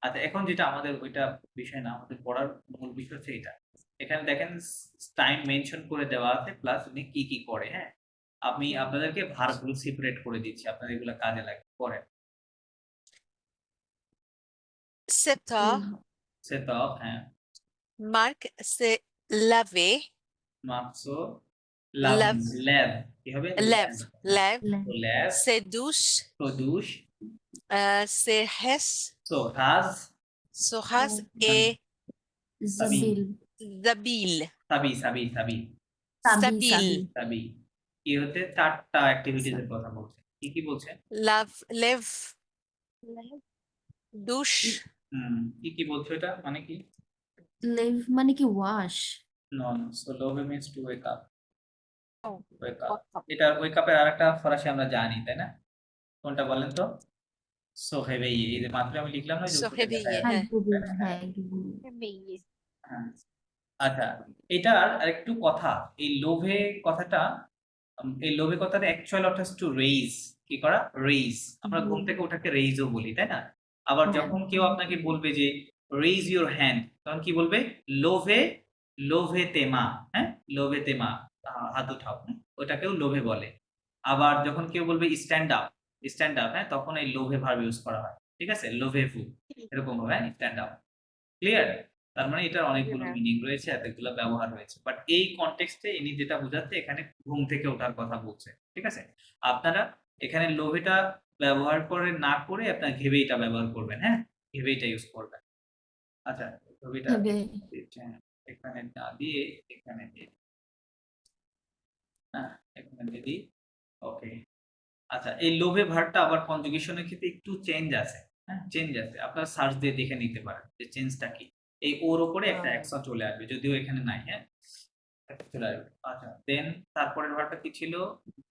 আচ্ছা, এখন যেটা আমাদের ওইটা বিষয় না, আমাদের পড়ার মূল বিষয় হচ্ছে এটা। এখানে দেখেন টাইম মেনশন করে দেওয়া আছে, প্লাস উনি কি কি করে, হ্যাঁ, আমি আপনাদেরকে ভার্বগুলো সেপারেট করে দিচ্ছি, আপনাদের এগুলো কাজে লাগে পরে। 7 heures, সে তো, হ্যাঁ, Marc s'est lavé, মার্কসো Lave. Lab কি হবে lève, lève, lab ses douches, প্রদুষ ses hes, সোহাজ soras et Zabeel zabile. সাবি সাবি সাবি সাবি Sabile. সাবি কি হতে চারটা অ্যাক্টিভিটিজ এর কথা বলছে কি কি বলছে Lave, lève, douche, কি কি বলছো এটা মানে কি লেভ মানে কি ওয়াশ নো নো সো লোভে means two wake up Oh, wake up wake up. এটা ওয়েক আপের আরেকটা ফরাসি আমরা জানি তাই না কোনটা বলেন তো সো হেভেইয়ে এই যে মাত্র আমি লিখলাম না যে Se উপরে লেখা réveiller, আছে। hein. হ্যাঁ হ্যাঁ। আচ্ছা এটার আরেকটু কথা এই লোভে কথাটা এই লোভে কথাটা অ্যাকচুয়াল অর্থ টু রেইজ কি করা রেইজ আমরা ঘুম থেকে ওঠাকে রেইজও বলি তাই না আবার হ্যাঁ। যখন কেউ আপনাকে বলবে যে রেইজ ইউর হ্যান্ড তখন কি বলবে লোভে লোভে তেমা হ্যাঁ লোভে তেমা হাত উঠাও ওটাকেও লোভে বলে আবার যখন কেউ বলবে স্ট্যান্ড আপ হ্যাঁ তখন এই লোভে ভার্ব ইউজ করা হয় ঠিক আছে লোভে ফু এরকম হবে স্ট্যান্ড আপ ক্লিয়ার তার মানে এটার অনেকগুলো হ্যাঁ। মিনিং রয়েছে এতগুলো ব্যবহার রয়েছে বাট এই কনটেক্সটে ইনি যেটা বোঝাচ্ছে এখানে ঘুম থেকে ওঠার কথা বলছে ঠিক আছে আপনারা এখানে লোভেটা ব্যবহার করে না করে আপনার ঘেবেইটা ব্যবহার করবেন হ্যাঁ ঘেবেইটা ইউজ করবেন আচ্ছা ঘেবেইটা ঘেবে। হ্যাঁ, এখানে না দিয়ে এখানে দিয়ে হ্যাঁ এখানে দিয়ে দিই ওকে আচ্ছা এই লোভে ভার্বটা আবার কনজুগেশনের ক্ষেত্রে একটু চেঞ্জ আছে হ্যাঁ চেঞ্জ আছে আপনারা সার্চ দিয়ে দেখে নিতে পারেন যে চেঞ্জটা কি এই ওর উপরে একটা অ্যাকশন চলে আসবে যদিও এখানে নাই হ্যাঁ চলে আসবে আচ্ছা দেন তারপরের ভার্বটা কি ছিল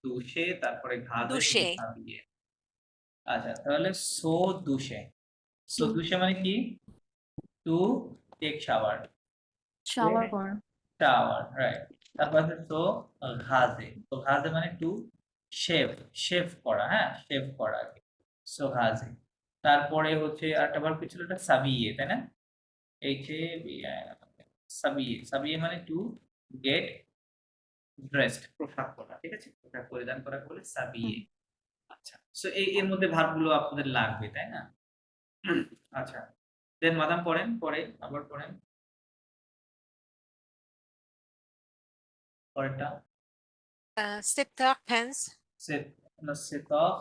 দুষে তারপরে Doucher. দিয়ে আচ্ছা তাহলে সো দুষে মানে কি টু টেক শাওয়ার শাওয়ার করা শাওয়ার রাইট তারপর আছে তো ঘাজে মানে টু শেভ করা হ্যাঁ শেভ করা সো ঘাজে তারপরে হচ্ছে আরেকটা ভার্ব কি ছিল এটা সাবিয়ে তাই না এই যে সাবিয়ে মানে টু গেট ড্রেসড পোশাক পরা ঠিক আছে পোশাক পরিধান করা বলে সাবিয়ে আচ্ছা সো এর মধ্যে ভার্বগুলো আপনাদের লাগবে তাই না আচ্ছা দেন মাদাম পড়েন আবার পড়েন পরেরটা Secteur pense, সেতক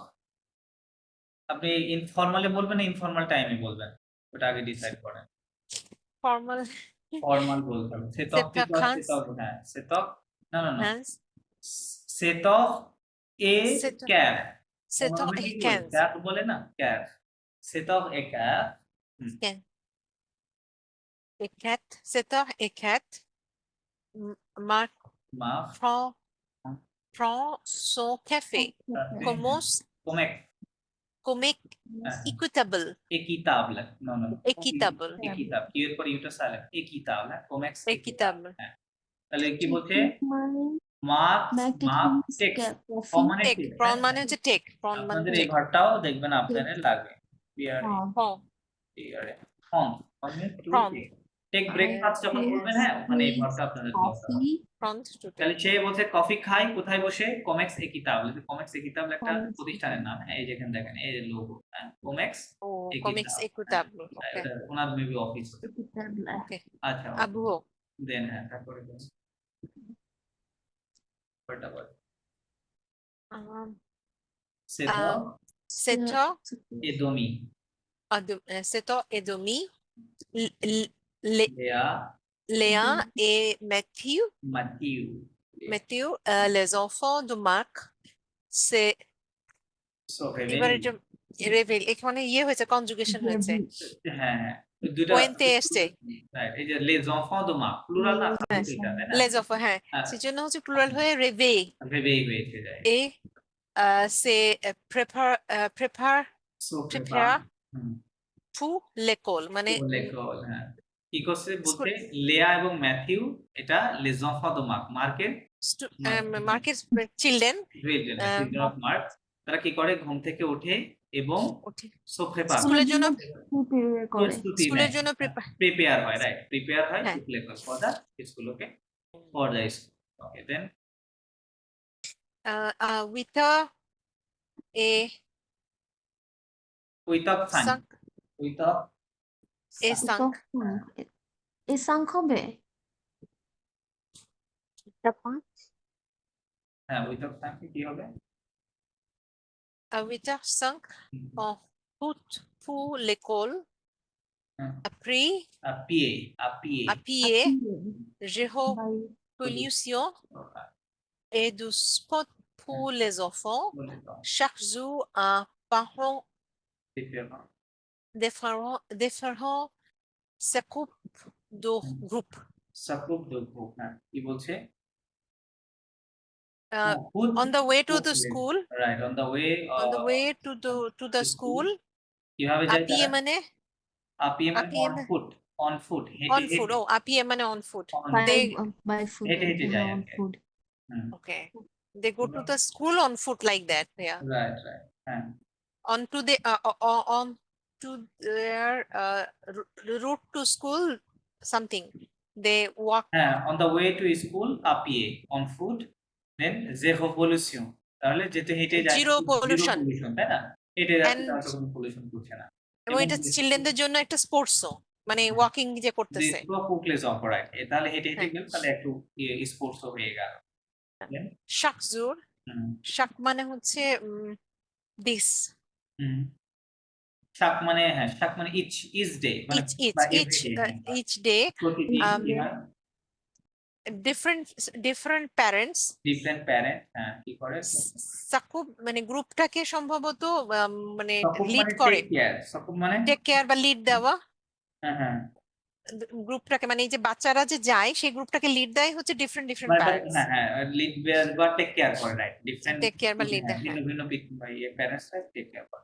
আপনি ইনফর্মালে বলবেন না ইনফর্মাল টাইমে বলবেন ওটা আগে ডিসাইড করেন formal ফর্মাল বলতে হবে সেতক কি সেতক খান। সেতক হ্যাঁ সেতক না pense, সেতক এ সেতক- ক্যাব secteur et 15. ক্যাব বলে না cab সেতক a cab Et 4, 7h et 4. Marc মাফ prend son café. Commence কোমেক comique হ্যাঁ écoutable. équitable no Équitable. équitable কি এর পর ইউটা সাইলেন্ট équitable কোমেক্স Équitable. হ্যাঁ তাহলে কি বলছে মানে মার্ক টেক্স মানে Take. take, Prend হ্যাঁ? মানে হচ্ছে take. Prend মানে আপনাদের এই take. ঘরটাও দেখবেন আপনাদের লাগবে Prend. Prend. টেক ব্রেকফাস্ট যখন করবেন হ্যাঁ ওখানে এই ঘরটা আপনাদের দরকার হবে। কফি Prend to তাহলে take. সে বলছে কফি খাই কোথায় বসে কমেক্স একিতাবল কমেক্স একিতাবল একটা Comex প্রতিষ্ঠানের নাম হ্যাঁ এই যেখানে দেখেন এই যে লোগো হ্যাঁ কমেক্স Oh, Équitable. comics écoutable. Okay. ওনার মেবি অফিস Okay. আচ্ছা Abou. দেন হ্যাঁ তারপরে বলুন। পরেরটা বল সেটা Setor এদমি 7h et demi. লেয়া Léa et Mathieu. মাটিউ Les enfants de Marc, c'est এবারে যে রেভেল এখানে ইয়ে হয়েছে কনজুগেশন হয়েছে হ্যাঁ হ্যাঁ দুইটা ওয়েন্টে এসছে রাইট এই যে les enfants de Marc plural না হ্যাঁ, এটা তাই না les enfants হ্যাঁ হ্যাঁ। সেজন্য হচ্ছে প্লুরাল হয়ে রেভে ভেবেই হয়েছে যায় et c'est prépare so prépare হুম pour l'école মানে লেখল হ্যাঁ কি করছে বলতে লেয়া এবং ম্যাথিউ এটা les enfants de Marc মার্কের মার্কের চিলড্রেন চিলড্রেন অফ মার্ক তারা কি করে ঘুম থেকে ওঠে এবং সো প্রেপার স্কুলের জন্য করে স্কুলের জন্য প্রিপেয়ার হয় রাইট প্রিপেয়ার হয় হ্যাঁ। For the school okay for the school okay then 8h et without সাইন 5 উইথআউট et 5 এ সাংক হবে? এটা 5 হ্যাঁ উইথআউট সাংকে কি হবে? Avita sunk en route pour l'école. হুম, Après, পিএ পিএ appuyé, বাই géopollution et du sport pour les enfants. বলে দাও Chaque jour, un parent দ্বিতীয় différent se coupe de groupe. সাকুব দুঃখ হ্যাঁ কি বলছে? On the way to the school, right on the way on the way to the school, কিভাবে যায় appuyé তারা? মানে পিএম appuyé অন মানে foot on foot on foot. Oh, appuyé মানে on foot. By They by food হেঁটে হেঁটে যায় অন আর কি। Food hmm okay. They go to the school on foot like that. Yeah. Right right হ্যাঁ On to the on to their route to school something. They walk. হ্যাঁ on the way to school পিএ on foot then zero pollution তাহলে যেতে হেঁটে যায় Zero pollution. পলিউশন তাই না? হেঁটে যাচ্ছে And- তাহলে তো কোনো পলিউশন করছে না। এবং এটা চিলড্রেনদের জন্য একটা স্পোর্টসও মানে ওয়াকিং যে করতেছে কুকলেস অপারেট তাহলে হেঁটে হেঁটে হ্যাঁ। গেল তাহলে একটু স্পোর্টসও হয়ে গেল। শাক জোর হুম শাক মানে হচ্ছে দিস হুম শাক মানে হ্যাঁ শাক মানে ইচ ডে মানে ইচ ডে প্রতিদিন um, কি হয়? ডিফারেন্ট প্যারেন্টস ডিফারেন্ট প্যারেন্ট হ্যাঁ কি করে? সাকুব মানে গ্রুপটাকে সম্ভবত মানে সাকুব লিড মানে করে টেক কেয়ার সাকুব মানে টেক কেয়ার বা লিড দেওয়া হ্যাঁ হ্যাঁ গ্রুপটাকে মানে এই যে বাচ্চারা যে যায় সেই গ্রুপটাকে লিড দেয় হচ্ছে ডিফারেন্ট মানে প্যারেন্টস হ্যাঁ হ্যাঁ লিড বা টেক কেয়ার করে রাইট ডিফারেন্ট টেক কেয়ার বা লিড ভিন্ন ভিন্ন প্যারেন্টস টেক কেয়ার করে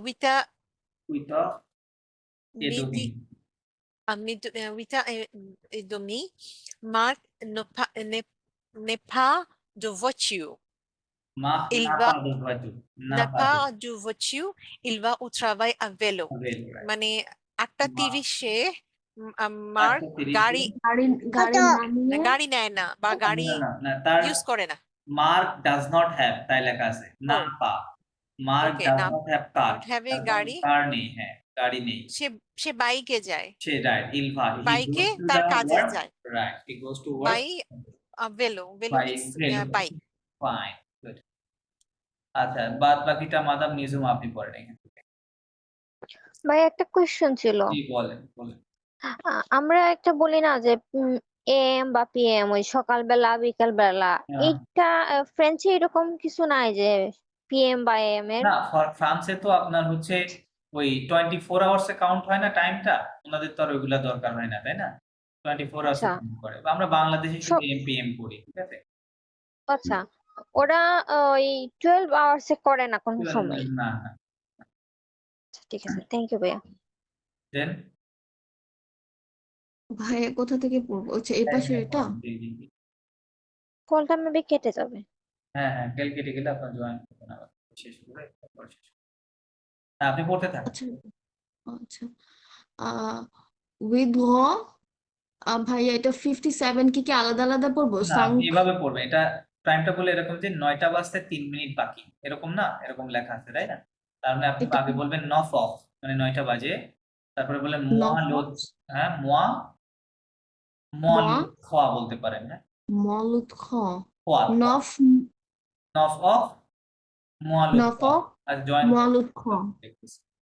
উইথ উইথ এডোমি with Edomi, Marc n'est pas de voiture. মা Il না va- পারবো হয়তো না N'a পারবো pas de voiture, il va au travail à vélo. মানে 8:30-এ মার্ক গাড়ি গাড়ি নামিয়ে গাড়ি নেয় না বা গাড়ি না তার ইউজ করে না মার্ক ডাজ নট হ্যাভ তাই লেখা আছে না Oh. পা মার্ক Okay, ডাজ না not have car not have a গাড়ি। কার নেই হ্যাঁ গাড়ি নেই সে বাইকে যায় সে রাইট ইলভা বাইকে তার কাজে যায় right he goes to work by ভেলো By means velo. Bike fine good আচ্ছা বাদ বাকিটা মাদাম নিজুম আপনি পড়েন এখান থেকে ভাই একটা কোয়েশ্চেন ছিল। কি বলেন বলেন আমরা একটা বলি না যে এম বা পিএম ওই সকালবেলা বিকাল বেলা, হ্যাঁ। এইটা ফ্রেঞ্চে এরকম কিছু নাই যে পিএম বা এম এর? না ফ্রান্সে তো আপনার হচ্ছে ওই 24 আওয়ার্সে কাউন্ট হয় না টাইমটা ওনাদের তো আর ওইগুলা দরকার হয় না তাই না 24 আওয়ার্সে আচ্ছা। কাউন্ট করে আমরা বাংলাদেশে শুধু এমপিএম করি ঠিক আছে আচ্ছা, ওরা ওই 12 আওয়ার্সে করে না কোনো সময়? না না আচ্ছা, ঠিক আছে, থ্যাংক ইউ ভাইয়া। দেন ভাইয়া কোথা থেকে পড়বো? আচ্ছা এই পাশে এটা কলটা মেবি কেটে যাবে। হ্যাঁ হ্যাঁ কাল কেটে গেলে আপনার জয়েন করবেন আবার শেষ করে তারপর শেষ হ্যাঁ আপনি পড়তে থাকুন আচ্ছা আচ্ছা উইথড্র ভাইয়া এটা 57 কি আলাদা আলাদা পড়বো? না সাং আপনি এভাবে পড়বেন এটা টাইমটা বলে এরকম যে 9টা বাজতে 3 মিনিট বাকি এরকম না এরকম লেখা আছে তাই না তার মানে আপনি এটা আগে বলবেন নফ অফ মানে 9টা বাজে তারপরে বললেন মোয়া নফ লোদ হ্যাঁ মোয়া মোয়া মোয়া? লোদ খোয়া বলতে পারেন হ্যাঁ মলুদ খ খোয়া নফ নফ অফ মোয়া লোদ নফ খোয়া অফ আর জয়েন মলুদ খ